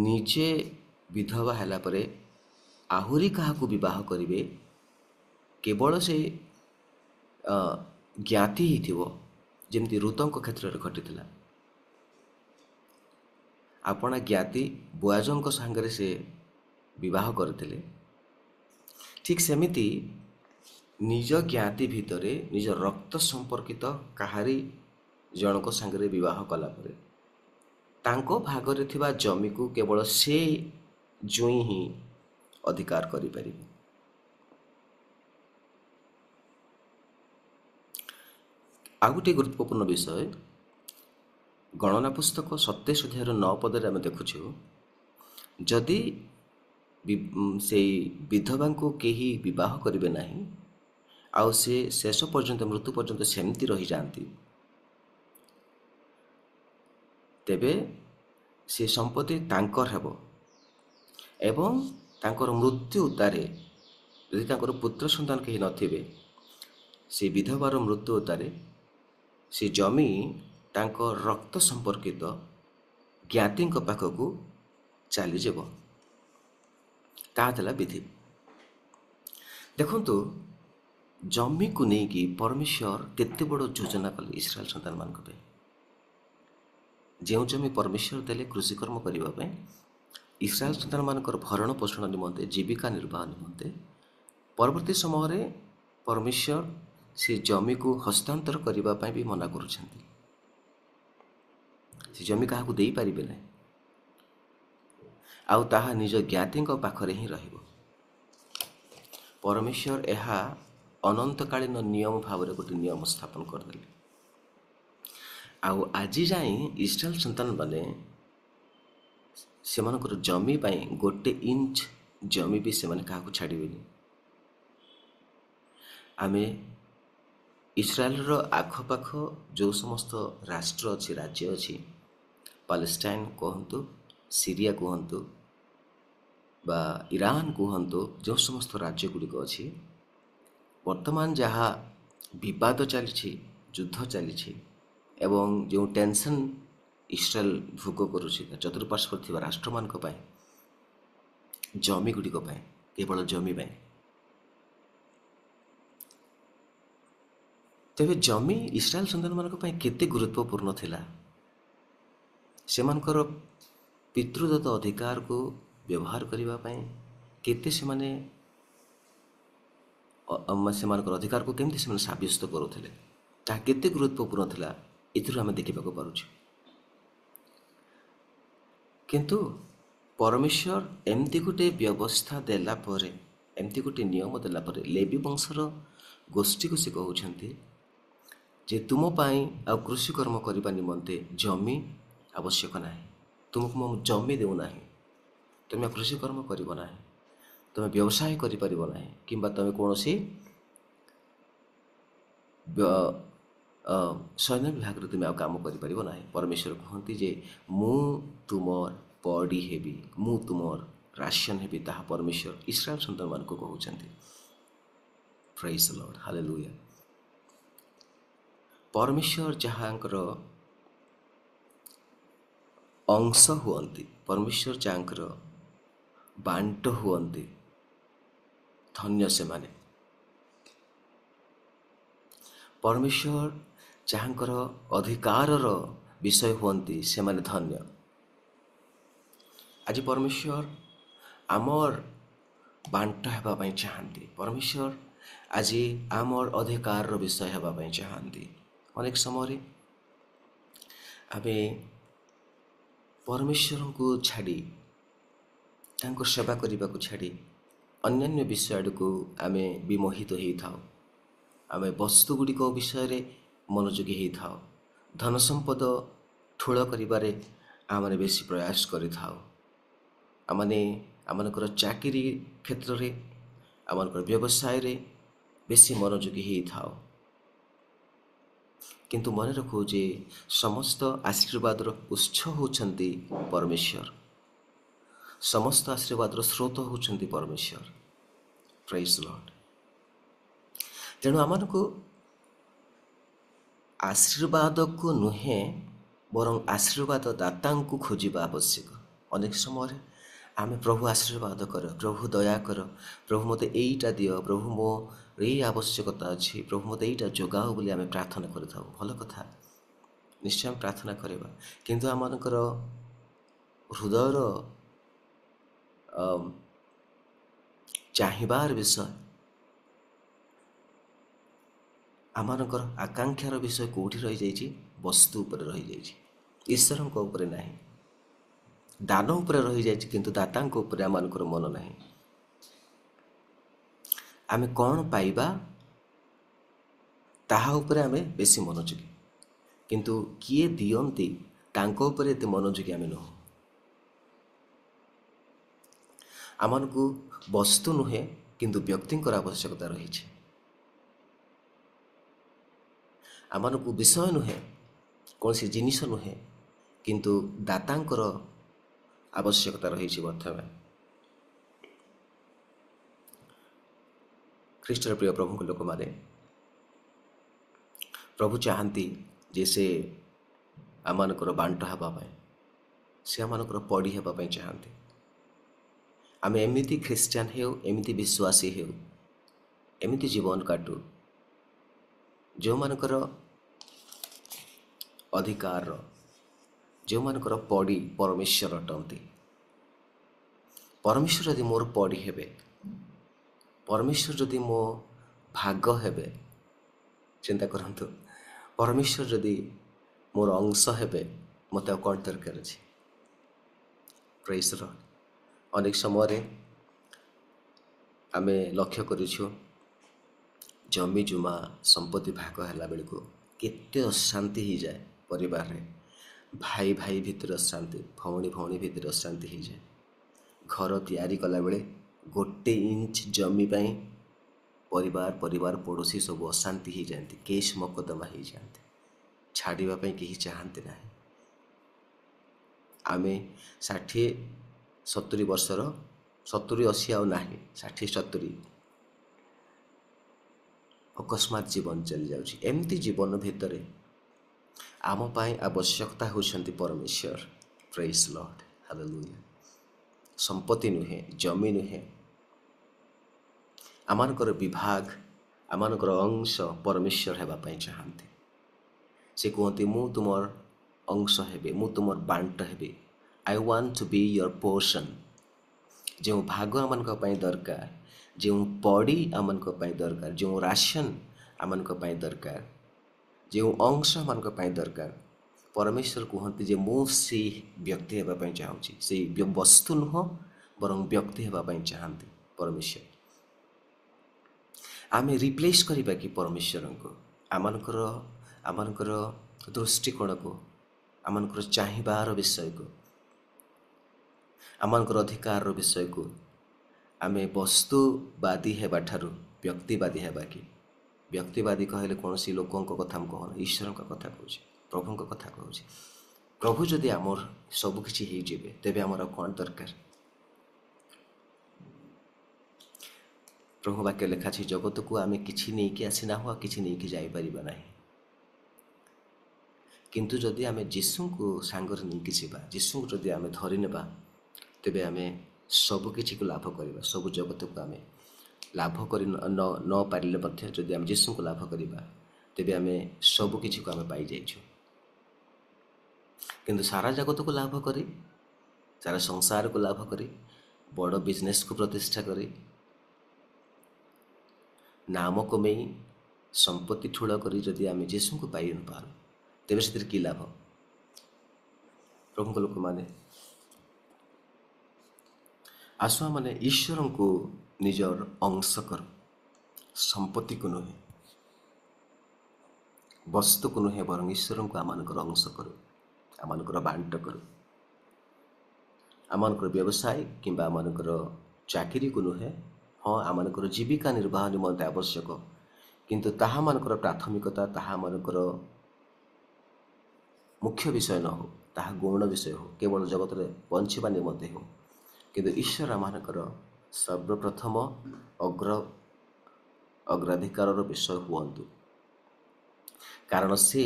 ନିଜେ ବିଧବା ହେଲା ପରେ ଆହୁରି କାହାକୁ ବିବାହ କରିବେ, କେବଳ ସେ ଜ୍ଞାତି ହେଇଥିବ, ଯେମିତି ଋତଙ୍କ କ୍ଷେତ୍ରରେ ଘଟିଥିଲା। ଆପଣା ଜ୍ଞାତି ବୋଆଜଙ୍କ ସାଙ୍ଗରେ ସେ ବିବାହ କରିଥିଲେ। ଠିକ୍ ସେମିତି ନିଜ ଜ୍ଞାତି ଭିତରେ ନିଜ ରକ୍ତ ସମ୍ପର୍କିତ କାହାରି ଜଣଙ୍କ ସାଙ୍ଗରେ ବିବାହ କଲା ପରେ ତାଙ୍କ ଭାଗରେ ଥିବା ଜମିକୁ କେବଳ ସେ ଜୁଇଁ ହିଁ ଅଧିକାର କରିପାରିବେ। ଆଉ ଗୋଟିଏ ଗୁରୁତ୍ୱପୂର୍ଣ୍ଣ ବିଷୟ, ଗଣନା ପୁସ୍ତକ 27 ଅଧ୍ୟାୟର 9 ପଦରେ ଆମେ ଦେଖୁଛୁ, ଯଦି ସେଇ ବିଧବାଙ୍କୁ କେହି ବିବାହ କରିବେ ନାହିଁ, ଆଉ ସେ ଶେଷ ପର୍ଯ୍ୟନ୍ତ ମୃତ୍ୟୁ ପର୍ଯ୍ୟନ୍ତ ସେମିତି ରହିଯାଆନ୍ତି, ତେବେ ସେ ସମ୍ପତ୍ତି ତାଙ୍କର ହେବ। ଏବଂ ତାଙ୍କର ମୃତ୍ୟୁ ଉତ୍ତାରେ ଯଦି ତାଙ୍କର ପୁତ୍ର ସନ୍ତାନ କେହି ନଥିବେ, ସେ ବିଧବାର ମୃତ୍ୟୁ ଉତ୍ତାରେ ସେ ଜମି ତାଙ୍କ ରକ୍ତ ସମ୍ପର୍କିତ ଜ୍ଞାତିଙ୍କ ପାଖକୁ ଚାଲିଯିବ। ତାହା ଥିଲା ବିଧି। ଦେଖନ୍ତୁ, ଜମିକୁ ନେଇକି ପରମେଶ୍ୱର କେତେ ବଡ଼ ଯୋଜନା କଲେ ଇସ୍ରାଏଲ ସନ୍ତାନମାନଙ୍କ ପାଇଁ। ଯେଉଁ ଜମି ପରମେଶ୍ୱର ଦେଲେ କୃଷିକର୍ମ କରିବା ପାଇଁ, ଇସ୍ରାଏଲ ସନ୍ତାନମାନଙ୍କର ଭରଣ ପୋଷଣ ନିମନ୍ତେ, ଜୀବିକା ନିର୍ବାହ ନିମନ୍ତେ, ପରବର୍ତ୍ତୀ ସମୟରେ ପରମେଶ୍ୱର ସେ ଜମିକୁ ହସ୍ତାନ୍ତର କରିବା ପାଇଁ ବି ମନା କରୁଛନ୍ତି। ସେ ଜମି କାହାକୁ ଦେଇପାରିବେ ନାହିଁ, ଆଉ ତାହା ନିଜ ଜ୍ଞାତିଙ୍କ ପାଖରେ ହିଁ ରହିବ। ପରମେଶ୍ୱର ଏହା ଅନନ୍ତକାଳୀନ ନିୟମ ଭାବରେ ଗୋଟେ ନିୟମ ସ୍ଥାପନ କରିଦେଲେ। ଆଉ ଆଜି ଯାଏଁ ଇସ୍ରାଏଲ ସନ୍ତାନମାନେ ସେମାନଙ୍କର ଜମି ପାଇଁ 1 ଇଞ୍ଚ ଜମି ବି ସେମାନେ କାହାକୁ ଛାଡ଼ିବେନି। ଆମେ ଇସ୍ରାଏଲର ଆଖପାଖ ଯେଉଁ ସମସ୍ତ ରାଷ୍ଟ୍ର ଅଛି, ରାଜ୍ୟ ଅଛି, ପାଲେଷ୍ଟାଇନ କୁହନ୍ତୁ, ସିରିଆ କୁହନ୍ତୁ ବା ଇରାନ କୁହନ୍ତୁ, ଯେଉଁ ସମସ୍ତ ରାଜ୍ୟ ଗୁଡ଼ିକ ଅଛି, ବର୍ତ୍ତମାନ ଯାହା ବିବାଦ ଚାଲିଛି, ଯୁଦ୍ଧ ଚାଲିଛି ଏବଂ ଯେଉଁ ଟେନସନ୍ ଇସ୍ରାଏଲ ଭୋଗ କରୁଛି ଚତୁଃପାର୍ଶ୍ୱରେ ଥିବା ରାଷ୍ଟ୍ରମାନଙ୍କ ପାଇଁ, ଜମି ଗୁଡ଼ିକ ପାଇଁ, କେବଳ ଜମି ପାଇଁ। ତେବେ ଜମି ଇସ୍ରାଏଲ ସନ୍ତାନମାନଙ୍କ ପାଇଁ କେତେ ଗୁରୁତ୍ୱପୂର୍ଣ୍ଣ ଥିଲା। ସେମାନଙ୍କର ପିତୃଦତ୍ତ ଅଧିକାରକୁ ବ୍ୟବହାର କରିବା ପାଇଁ କେତେ ସେମାନେ ସେମାନଙ୍କର ଅଧିକାରକୁ କେମିତି ସେମାନେ ସାବ୍ୟସ୍ତ କରୁଥିଲେ, ତାହା କେତେ ଗୁରୁତ୍ୱପୂର୍ଣ୍ଣ ଥିଲା, ଏଥିରୁ ଆମେ ଦେଖିବାକୁ ପାରୁଛୁ। କିନ୍ତୁ ପରମେଶ୍ୱର ଏମିତି ଗୋଟେ ବ୍ୟବସ୍ଥା ଦେଲା ପରେ, ଏମିତି ଗୋଟେ ନିୟମ ଦେଲା ପରେ, ଲେବି ବଂଶର ଗୋଷ୍ଠୀକୁ ସେ କହୁଛନ୍ତି ଯେ ତୁମ ପାଇଁ ଆଉ କୃଷିକର୍ମ କରିବା ନିମନ୍ତେ ଜମି ଆବଶ୍ୟକ ନାହିଁ। ତୁମକୁ ମୁଁ ଜମି ଦେଉନାହିଁ, ତୁମେ କୃଷିକର୍ମ କରିବ ନାହିଁ, ତୁମେ ବ୍ୟବସାୟ କରିପାରିବ ନାହିଁ, କିମ୍ବା ତୁମେ କୌଣସି ସୈନ୍ୟ ବିଭାଗରେ ତୁମେ ଆଉ କାମ କରିପାରିବ ନାହିଁ। ପରମେଶ୍ୱର କୁହନ୍ତି ଯେ ମୁଁ ତୁମର ବଡି ହେବି, ମୁଁ ତୁମର ରାସନ ହେବି। ତାହା ପରମେଶ୍ୱର ଇସ୍ରାଏଲ ସନ୍ତାନମାନଙ୍କୁ କହୁଛନ୍ତି। ପ୍ରେଜ୍ ଦ ଲର୍ଡ, ହାଲେଲୁୟା। ପରମେଶ୍ୱର ଯାହାଙ୍କର ଅଂଶ ହୁଅନ୍ତି, ପରମେଶ୍ୱର ଯାହାଙ୍କର ବାଣ୍ଟ ହୁଅନ୍ତି, ଧନ୍ୟ ସେମାନେ। ପରମେଶ୍ୱର ଯାହାଙ୍କର ଅଧିକାରର ବିଷୟ ହୁଅନ୍ତି, ସେମାନେ ଧନ୍ୟ। ଆଜି ପରମେଶ୍ୱର ଆମର ବାଣ୍ଟ ହେବା ପାଇଁ ଚାହାନ୍ତି। ପରମେଶ୍ୱର ଆଜି ଆମର ଅଧିକାରର ବିଷୟ ହେବା ପାଇଁ ଚାହାନ୍ତି। ଅନେକ ସମୟରେ ଆମେ ପରମେଶ୍ୱରଙ୍କୁ ଛାଡ଼ି, ତାଙ୍କ ସେବା କରିବାକୁ ଛାଡ଼ି ଅନ୍ୟାନ୍ୟ ବିଷୟ ଆଡ଼କୁ ଆମେ ବିମୋହିତ ହେଇଥାଉ। ଆମେ ବସ୍ତୁ ଗୁଡ଼ିକ ବିଷୟରେ ମନୋଯୋଗୀ ହେଇଥାଉ। ଧନ ସମ୍ପଦ ଠୁଳ କରିବାରେ ଆମେ ବେଶୀ ପ୍ରୟାସ କରିଥାଉ। ଆମେ ଆମମାନଙ୍କର ଚାକିରି କ୍ଷେତ୍ରରେ, ଆମମାନଙ୍କର ବ୍ୟବସାୟରେ ବେଶୀ ମନୋଯୋଗୀ ହେଇଥାଉ। କିନ୍ତୁ ମନେ ରଖୁ ଯେ ସମସ୍ତ ଆଶୀର୍ବାଦର ଉତ୍ସ ହେଉଛନ୍ତି ପରମେଶ୍ୱର, ସମସ୍ତ ଆଶୀର୍ବାଦର ସ୍ରୋତ ହେଉଛନ୍ତି ପରମେଶ୍ୱର। ପ୍ରେଜ୍ ଦ ଲର୍ଡ। ତେଣୁ ଆମମାନଙ୍କୁ ଆଶୀର୍ବାଦକୁ ନୁହେଁ, ବରଂ ଆଶୀର୍ବାଦ ଦାତାଙ୍କୁ ଖୋଜିବା ଆବଶ୍ୟକ। ଅନେକ ସମୟରେ ଆମେ ପ୍ରଭୁ ଆଶୀର୍ବାଦ କର, ପ୍ରଭୁ ଦୟା କର, ପ୍ରଭୁ ମୋତେ ଏଇଟା ଦିଅ, ପ୍ରଭୁ ମୋ ଏଇ ଆବଶ୍ୟକତା ଅଛି, ପ୍ରଭୁ ମୋତେ ଏଇଟା ଯୋଗାଅ ବୋଲି ଆମେ ପ୍ରାର୍ଥନା କରିଥାଉ। ଭଲ କଥା, ନିଶ୍ଚୟ ଆମେ ପ୍ରାର୍ଥନା କରିବା। କିନ୍ତୁ ଆମମାନଙ୍କର ହୃଦୟର ଚାହିଁବାର ବିଷୟ, ଆମମାନଙ୍କର ଆକାଂକ୍ଷାର ବିଷୟ କେଉଁଠି ରହିଯାଇଛି? ବସ୍ତୁ ଉପରେ ରହିଯାଇଛି, ଈଶ୍ୱରଙ୍କ ଉପରେ ନାହିଁ। ଦାନ ଉପରେ ରହିଯାଇଛି, କିନ୍ତୁ ଦାତାଙ୍କ ଉପରେ ଆମମାନଙ୍କର ମନ ନାହିଁ। ଆମେ କ'ଣ ପାଇବା ତାହା ଉପରେ ଆମେ ବେଶୀ ମନୋଯୋଗୀ, କିନ୍ତୁ କିଏ ଦିଅନ୍ତି ତାଙ୍କ ଉପରେ ଏତେ ମନୋଯୋଗୀ ଆମେ ନୁହଁ। ଆମମାନଙ୍କୁ ବସ୍ତୁ ନୁହେଁ କିନ୍ତୁ ବ୍ୟକ୍ତିଙ୍କର ଆବଶ୍ୟକତା ରହିଛି। ଆମମାନଙ୍କୁ ବିଷୟ ନୁହେଁ, କୌଣସି ଜିନିଷ ନୁହେଁ, କିନ୍ତୁ ଦାତାଙ୍କର ଆବଶ୍ୟକତା ରହିଛି। ବର୍ତ୍ତମାନ ଖ୍ରୀଷ୍ଟର ପ୍ରିୟ ପ୍ରଭୁଙ୍କ ଲୋକମାନେ, ପ୍ରଭୁ ଚାହାନ୍ତି ଯେ ସେ ଆମମାନଙ୍କର ବାଣ୍ଟ ହେବା ପାଇଁ, ସେ ଆମମାନଙ୍କର ପଡ଼ି ହେବା ପାଇଁ ଚାହାନ୍ତି। ଆମେ ଏମିତି ଖ୍ରୀଷ୍ଟିଆନ ହେଉ, ଏମିତି ବିଶ୍ୱାସୀ ହେଉ, ଏମିତି ଜୀବନ କାଟୁ ଯେଉଁମାନଙ୍କର ଅଧିକାର, ଯେଉଁମାନଙ୍କର ପଡ଼ି ପରମେଶ୍ୱର ଅଟନ୍ତି। ପରମେଶ୍ୱର ଯଦି ମୋର ପଡ଼ି ହେବେ, ପରମେଶ୍ୱର ଯଦି ମୋ ଭାଗ ହେବେ, ଚିନ୍ତା କରନ୍ତୁ, ପରମେଶ୍ୱର ଯଦି ମୋର ଅଂଶ ହେବେ, ମୋତେ ଆଉ କ'ଣ ଦରକାର ଅଛି? ପ୍ରେଜ୍ ଦ ଲର୍ଡ। ଅନେକ ସମୟରେ ଆମେ ଲକ୍ଷ୍ୟ କରିଛୁ ଜମି ଜୁମା ସମ୍ପତ୍ତି ଭାଗ ହେଲା ବେଳକୁ କେତେ ଅଶାନ୍ତି ହେଇଯାଏ ପରିବାରରେ। ଭାଇ ଭାଇ ଭିତରେ ଅଶାନ୍ତି, ଭଉଣୀ ଭଉଣୀ ଭିତରେ ଅଶାନ୍ତି ହେଇଯାଏ। ଘର ତିଆରି କଲାବେଳେ 1 ଇଞ୍ଚ ଜମି ପାଇଁ ପରିବାର ପଡ଼ୋଶୀ ସବୁ ଅଶାନ୍ତି ହେଇଯାଆନ୍ତି, କେସ୍ ମକଦ୍ଦମା ହେଇଯାଆନ୍ତି। ଛାଡ଼ିବା ପାଇଁ କେହି ଚାହାନ୍ତି ନାହିଁ। ଆମେ 60-70 ବର୍ଷର, 70-80 ଆଉ ନାହିଁ, 60-70 ଅକସ୍ମାତ ଜୀବନ ଚାଲିଯାଉଛି। ଏମିତି ଜୀବନ ଭିତରେ ଆମ ପାଇଁ ଆବଶ୍ୟକତା ହେଉଛନ୍ତି ପରମେଶ୍ୱର। ପ୍ରେଜ୍ ଲର୍ଡ, ହାଲେଲୁୟା। ସମ୍ପତ୍ତି ନୁହେଁ, ଜମି ନୁହେଁ, ଆମମାନଙ୍କର ବିଭାଗ, ଆମମାନଙ୍କର ଅଂଶ ପରମେଶ୍ୱର ହେବା ପାଇଁ ଚାହାନ୍ତି। ସେ କୁହନ୍ତି, ମୁଁ ତୁମର ଅଂଶ ହେବି, ମୁଁ ତୁମର ବାଣ୍ଟ ହେବି। I want to B your portion. ଯେଉଁ ଭାଗ ଆମମାନଙ୍କ ପାଇଁ ଦରକାର, ଯେଉଁ ପଡ଼ି ଆମମାନଙ୍କ ପାଇଁ ଦରକାର, ଯେଉଁ ରାସନ ଆମମାନଙ୍କ ପାଇଁ ଦରକାର, ଯେଉଁ ଅଂଶ ଆମମାନଙ୍କ ପାଇଁ ଦରକାର, ପରମେଶ୍ୱର କୁହନ୍ତି ଯେ ମୁଁ ସେଇ ବ୍ୟକ୍ତି ହେବା ପାଇଁ ଚାହୁଁଛି। ସେଇ ବସ୍ତୁ ନୁହଁ, ବରଂ ବ୍ୟକ୍ତି ହେବା ପାଇଁ ଚାହାନ୍ତି ପରମେଶ୍ୱର। ଆମେ ରିପ୍ଲେସ୍ କରିବା କି ପରମେଶ୍ୱରଙ୍କୁ? ଆମମାନଙ୍କର ଦୃଷ୍ଟିକୋଣକୁ, ଆମମାନଙ୍କର ଚାହିଁବାର ବିଷୟକୁ, ଆମମାନଙ୍କର ଅଧିକାରର ବିଷୟକୁ ଆମେ ବସ୍ତୁବାଦୀ ହେବା ଠାରୁ ବ୍ୟକ୍ତିବାଦୀ ହେବା କି? ବ୍ୟକ୍ତିବାଦୀ କହିଲେ କୌଣସି ଲୋକଙ୍କ କଥା ମୁଁ କହୁନି, ଈଶ୍ୱରଙ୍କ କଥା କହୁଛି, ପ୍ରଭୁଙ୍କ କଥା କହୁଛି। ପ୍ରଭୁ ଯଦି ଆମର ସବୁକିଛି ହେଇଯିବେ, ତେବେ ଆମର ଆଉ କ'ଣ ଦରକାର? ପ୍ରଭୁ ବାକ୍ୟ ଲେଖା ଅଛି, ଜଗତକୁ ଆମେ କିଛି ନେଇକି ଆସିନାହୁଁ, ଆଉ କିଛି ନେଇକି ଯାଇପାରିବା ନାହିଁ। କିନ୍ତୁ ଯଦି ଆମେ ଯୀଶୁଙ୍କୁ ସାଙ୍ଗରେ ନେଇକି ଯିବା, ଯୀଶୁଙ୍କୁ ଯଦି ଆମେ ଧରି ନେବା, ତେବେ ଆମେ ସବୁକିଛିକୁ ଲାଭ କରିବା। ସବୁ ଜଗତକୁ ଆମେ ଲାଭ କରି ନ ପାରିଲେ ମଧ୍ୟ ଯଦି ଆମେ ଯୀଶୁଙ୍କୁ ଲାଭ କରିବା, ତେବେ ଆମେ ସବୁକିଛିକୁ ଆମେ ପାଇଯାଇଛୁ। କିନ୍ତୁ ସାରା ଜଗତକୁ ଲାଭ କରି, ସାରା ସଂସାରକୁ ଲାଭ କରି, ବଡ଼ ବିଜନେସ୍କୁ ପ୍ରତିଷ୍ଠା କରି, ନାମ କମେଇ, ସମ୍ପତ୍ତି ଠୁଳ କରି ଯଦି ଆମେ ଯୀଶୁଙ୍କୁ ପାଇ ନ ପାରୁ, ତେବେ ସେଥିରେ କି ଲାଭ? ପ୍ରଭୁଙ୍କ ଲୋକମାନେ, ଆସୁ ମାନେ ଈଶ୍ୱରଙ୍କୁ ନିଜର ଅଂଶ କରୁ। ସମ୍ପତ୍ତିକୁ ନୁହେଁ, ବସ୍ତୁକୁ ନୁହେଁ, ବରଂ ଈଶ୍ୱରଙ୍କୁ ଆମମାନଙ୍କର ଅଂଶ କରୁ, ଆମମାନଙ୍କର ବାଣ୍ଟ କରୁ। ଆମମାନଙ୍କର ବ୍ୟବସାୟ କିମ୍ବା ଆମମାନଙ୍କର ଚାକିରିକୁ ନୁହେଁ, ହଁ ଆମମାନଙ୍କର ଜୀବିକା ନିର୍ବାହ ନିମନ୍ତେ ଆବଶ୍ୟକ, କିନ୍ତୁ ତାହା ମାନଙ୍କର ପ୍ରାଥମିକତା, ତାହା ମାନଙ୍କର ମୁଖ୍ୟ ବିଷୟ ନ ହେଉ, ତାହା ଗୌଣ ବିଷୟ ହେଉ, କେବଳ ଜଗତରେ ବଞ୍ଚିବା ନିମନ୍ତେ ହେଉ, କିନ୍ତୁ ଈଶ୍ୱର ଆମମାନଙ୍କର ସର୍ବପ୍ରଥମ ଅଗ୍ରାଧିକାରର ବିଷୟ ହୁଅନ୍ତୁ। କାରଣ ସେ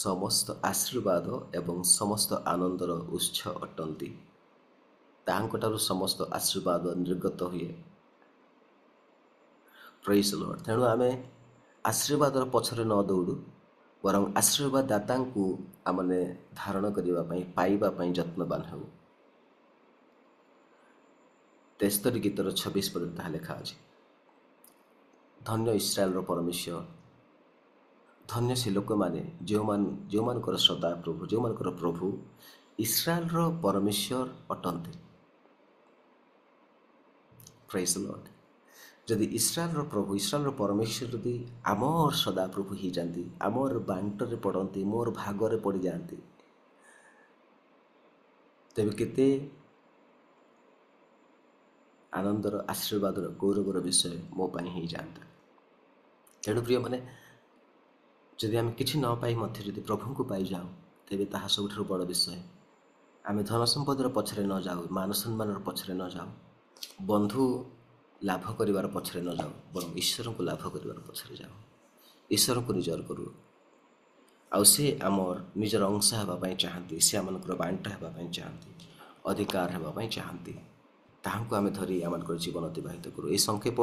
ସମସ୍ତ ଆଶୀର୍ବାଦ ଏବଂ ସମସ୍ତ ଆନନ୍ଦର ଉତ୍ସ ଅଟନ୍ତି। ତାହାଙ୍କଠାରୁ ସମସ୍ତ ଆଶୀର୍ବାଦ ନିର୍ଗତ ହୁଏ। ପ୍ରେଜ୍ ଦ ଲର୍ଡ। ତେଣୁ ଆମେ ଆଶୀର୍ବାଦର ପଛରେ ନ ଦୌଡ଼ୁ, ବରଂ ଆଶୀର୍ବାଦ ଦାତାଙ୍କୁ ଆମେ ଧାରଣ କରିବା ପାଇଁ, ପାଇବା ପାଇଁ ଯତ୍ନବାନ ହେଉ। 73 ଗୀତର 26 ପଦରେ ତାହା ଲେଖା ଅଛି, ଧନ୍ୟ ଇସ୍ରାଏଲର ପରମେଶ୍ୱର, ଧନ୍ୟ ସେ ଲୋକମାନେ ଯେଉଁମାନଙ୍କର ସଦାପ୍ରଭୁ, ଯେଉଁମାନଙ୍କର ପ୍ରଭୁ ଇସ୍ରାଏଲର ପରମେଶ୍ୱର ଅଟନ୍ତି। ପ୍ରେଜ୍ ଦ ଲର୍ଡ। ଯଦି ଇସ୍ରାଏଲର ପ୍ରଭୁ, ଇସ୍ରାଏଲର ପରମେଶ୍ୱର ଯଦି ଆମର ସଦାପ୍ରଭୁ ହେଇଯାନ୍ତି, ଆମର ବାଣ୍ଟରେ ପଡ଼ନ୍ତି, ମୋର ଭାଗରେ ପଡ଼ିଯାଆନ୍ତି, ତେବେ କେତେ ଆନନ୍ଦର ଆଶୀର୍ବାଦର ଗୌରବର ବିଷୟ ମୋ ପାଇଁ ହେଇଯାଆନ୍ତା। ତେଣୁ ପ୍ରିୟ ମାନେ, ଯଦି ଆମେ କିଛି ନ ପାଇ ମଧ୍ୟ ଯଦି ପ୍ରଭୁଙ୍କୁ ପାଇଯାଉ, ତେବେ ତାହା ସବୁଠାରୁ ବଡ଼ ବିଷୟ। ଆମେ ଧନ ସମ୍ପଦର ପଛରେ ନ ଯାଉ, ମାନ ସମ୍ମାନର ପଛରେ ନ ଯାଉ, ବନ୍ଧୁ ଲାଭ କରିବାର ପଛରେ ନ ଯାଉ, ବରଂ ଈଶ୍ୱରଙ୍କୁ ଲାଭ କରିବାର ପଛରେ ଯାଉ। ଈଶ୍ୱରଙ୍କୁ ନିଜର କରୁ। ଆଉ ସେ ଆମର ନିଜର ଅଂଶ ହେବା ପାଇଁ ଚାହାନ୍ତି, ସେ ଆମମାନଙ୍କର ବାଣ୍ଟ ହେବା ପାଇଁ ଚାହାନ୍ତି, ଅଧିକାର ହେବା ପାଇଁ ଚାହାନ୍ତି। ତାହାଙ୍କୁ ଆମେ ଧରି ଆମମାନଙ୍କର ଜୀବନ ଅତିବାହିତ କରୁ। ଏହି ସଂକ୍ଷେପ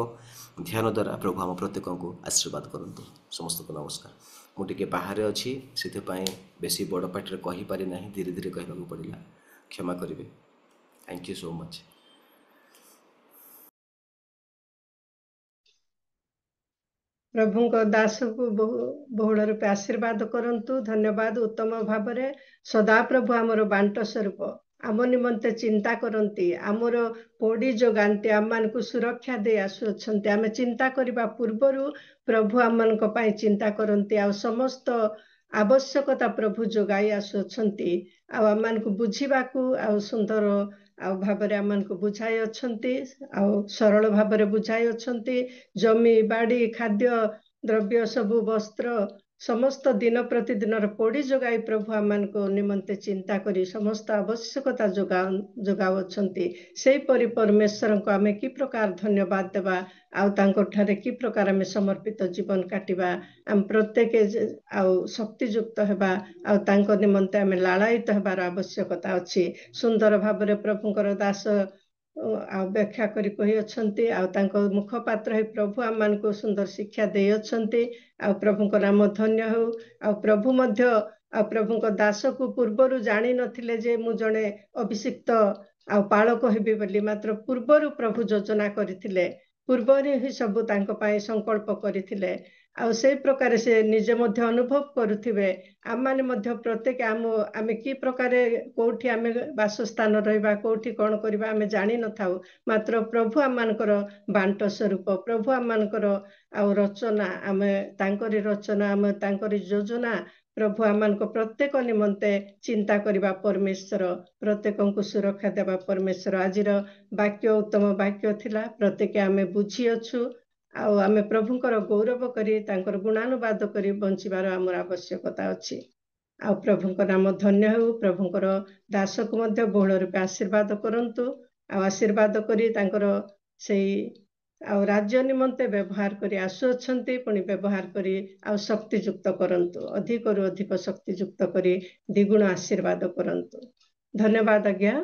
ଧ୍ୟାନ ଦ୍ୱାରା ପ୍ରଭୁ ଆମ ପ୍ରତ୍ୟେକଙ୍କୁ ଆଶୀର୍ବାଦ କରନ୍ତୁ। ସମସ୍ତଙ୍କୁ ନମସ୍କାର। ମୁଁ ଟିକେ ବାହାରେ ଅଛି, ସେଥିପାଇଁ ବେଶୀ ବଡ଼ ପାଟିରେ କହିପାରି ନାହିଁ, ଧୀରେ ଧୀରେ କହିବାକୁ ପଡ଼ିଲା, କ୍ଷମା କରିବେ। Thank you so much. ପ୍ରଭୁଙ୍କ ଦାସକୁ ବହୁଳ ରୂପେ ଆଶୀର୍ବାଦ କରନ୍ତୁ। ଧନ୍ୟବାଦ। ଉତ୍ତମ ଭାବରେ ସଦାପ୍ରଭୁ ଆମର ବାଣ୍ଟ ସ୍ୱରୂପ ଆମ ନିମନ୍ତେ ଚିନ୍ତା କରନ୍ତି, ଆମର ପୋଡ଼ି ଯୋଗାନ୍ତି, ଆମମାନଙ୍କୁ ସୁରକ୍ଷା ଦେଇ ଆସୁଅଛନ୍ତି। ଆମେ ଚିନ୍ତା କରିବା ପୂର୍ବରୁ ପ୍ରଭୁ ଆମମାନଙ୍କ ପାଇଁ ଚିନ୍ତା କରନ୍ତି, ଆଉ ସମସ୍ତ ଆବଶ୍ୟକତା ପ୍ରଭୁ ଯୋଗାଇ ଆସୁଅଛନ୍ତି। ଆଉ ଆମମାନଙ୍କୁ ବୁଝିବାକୁ ଆଉ ସୁନ୍ଦର ଭାବରେ ଆମମାନଙ୍କୁ ବୁଝାଇ ଅଛନ୍ତି, ଆଉ ସରଳ ଭାବରେ ବୁଝାଇ ଅଛନ୍ତି। ଜମି ବାଡ଼ି ଖାଦ୍ୟ ଦ୍ରବ୍ୟ ସବୁ ବସ୍ତ୍ର ସମସ୍ତ ଦିନ ପ୍ରତିଦିନର ପୋଡ଼ି ଯୋଗାଇ ପ୍ରଭୁ ଆମମାନଙ୍କ ନିମନ୍ତେ ଚିନ୍ତା କରି ସମସ୍ତ ଆବଶ୍ୟକତା ଯୋଗାଉଅଛନ୍ତି। ସେହିପରି ପରମେଶ୍ୱରଙ୍କୁ ଆମେ କି ପ୍ରକାର ଧନ୍ୟବାଦ ଦେବା, ଆଉ ତାଙ୍କଠାରେ କି ପ୍ରକାର ଆମେ ସମର୍ପିତ ଜୀବନ କାଟିବା। ଆମେ ପ୍ରତ୍ୟେକ ଆଉ ଶକ୍ତିଯୁକ୍ତ ହେବା, ଆଉ ତାଙ୍କ ନିମନ୍ତେ ଆମେ ଲାଳାୟିତ ହେବାର ଆବଶ୍ୟକତା ଅଛି। ସୁନ୍ଦର ଭାବରେ ପ୍ରଭୁଙ୍କର ଦାସ ଆଉ ବ୍ୟାଖ୍ୟା କରି କହିଅଛନ୍ତି, ଆଉ ତାଙ୍କ ମୁଖପାତ୍ର ହେଇ ପ୍ରଭୁ ଆମମାନଙ୍କୁ ସୁନ୍ଦର ଶିକ୍ଷା ଦେଇଅଛନ୍ତି। ଆଉ ପ୍ରଭୁଙ୍କ ନାମ ଧନ୍ୟ ହେଉ। ଆଉ ପ୍ରଭୁ ମଧ୍ୟ ଆଉ ପ୍ରଭୁଙ୍କ ଦାସକୁ ପୂର୍ବରୁ ଜାଣିନଥିଲେ ଯେ ମୁଁ ଜଣେ ଅଭିଷିକ୍ତ ଆଉ ପାଳକ ହେବି ବୋଲି, ମାତ୍ର ପୂର୍ବରୁ ପ୍ରଭୁ ଯୋଜନା କରିଥିଲେ, ପୂର୍ବରୁ ହିଁ ସବୁ ତାଙ୍କ ପାଇଁ ସଂକଳ୍ପ କରିଥିଲେ। ଆଉ ସେଇ ପ୍ରକାର ସେ ନିଜେ ମଧ୍ୟ ଅନୁଭବ କରୁଥିବେ। ଆମମାନେ ମଧ୍ୟ ପ୍ରତ୍ୟେକ ଆମେ କି ପ୍ରକାରେ କୋଉଠି ଆମେ ବାସସ୍ଥାନ ରହିବା, କୋଉଠି କ'ଣ କରିବା ଆମେ ଜାଣିନଥାଉ, ମାତ୍ର ପ୍ରଭୁ ଆମମାନଙ୍କର ବାଣ୍ଟ ସ୍ୱରୂପ, ପ୍ରଭୁ ଆମମାନଙ୍କର ଆଉ ରଚନା, ଆମେ ତାଙ୍କରି ରଚନା, ଆମେ ତାଙ୍କରି ଯୋଜନା। ପ୍ରଭୁ ଆମମାନଙ୍କ ପ୍ରତ୍ୟେକ ନିମନ୍ତେ ଚିନ୍ତା କରିବା ପରମେଶ୍ୱର, ପ୍ରତ୍ୟେକଙ୍କୁ ସୁରକ୍ଷା ଦେବା ପରମେଶ୍ୱର। ଆଜିର ବାକ୍ୟ ଉତ୍ତମ ବାକ୍ୟ ଥିଲା, ପ୍ରତ୍ୟେକ ଆମେ ବୁଝିଅଛୁ। ଆଉ ଆମେ ପ୍ରଭୁଙ୍କର ଗୌରବ କରି ତାଙ୍କର ଗୁଣାନୁବାଦ କରି ବଞ୍ଚିବାର ଆମର ଆବଶ୍ୟକତା ଅଛି। ଆଉ ପ୍ରଭୁଙ୍କ ନାମ ଧନ୍ୟ ହେଉ। ପ୍ରଭୁଙ୍କର ଦାସକୁ ମଧ୍ୟ ବହୁଳ ରୂପେ ଆଶୀର୍ବାଦ କରନ୍ତୁ, ଆଉ ଆଶୀର୍ବାଦ କରି ତାଙ୍କର ସେଇ ଆଉ ରାଜ୍ୟ ନିମନ୍ତେ ବ୍ୟବହାର କରି ଆସୁଅଛନ୍ତି, ପୁଣି ବ୍ୟବହାର କରି ଆଉ ଶକ୍ତିଯୁକ୍ତ କରନ୍ତୁ, ଅଧିକରୁ ଅଧିକ ଶକ୍ତିଯୁକ୍ତ କରି ଦ୍ୱିଗୁଣ ଆଶୀର୍ବାଦ କରନ୍ତୁ। ଧନ୍ୟବାଦ ଆଜ୍ଞା।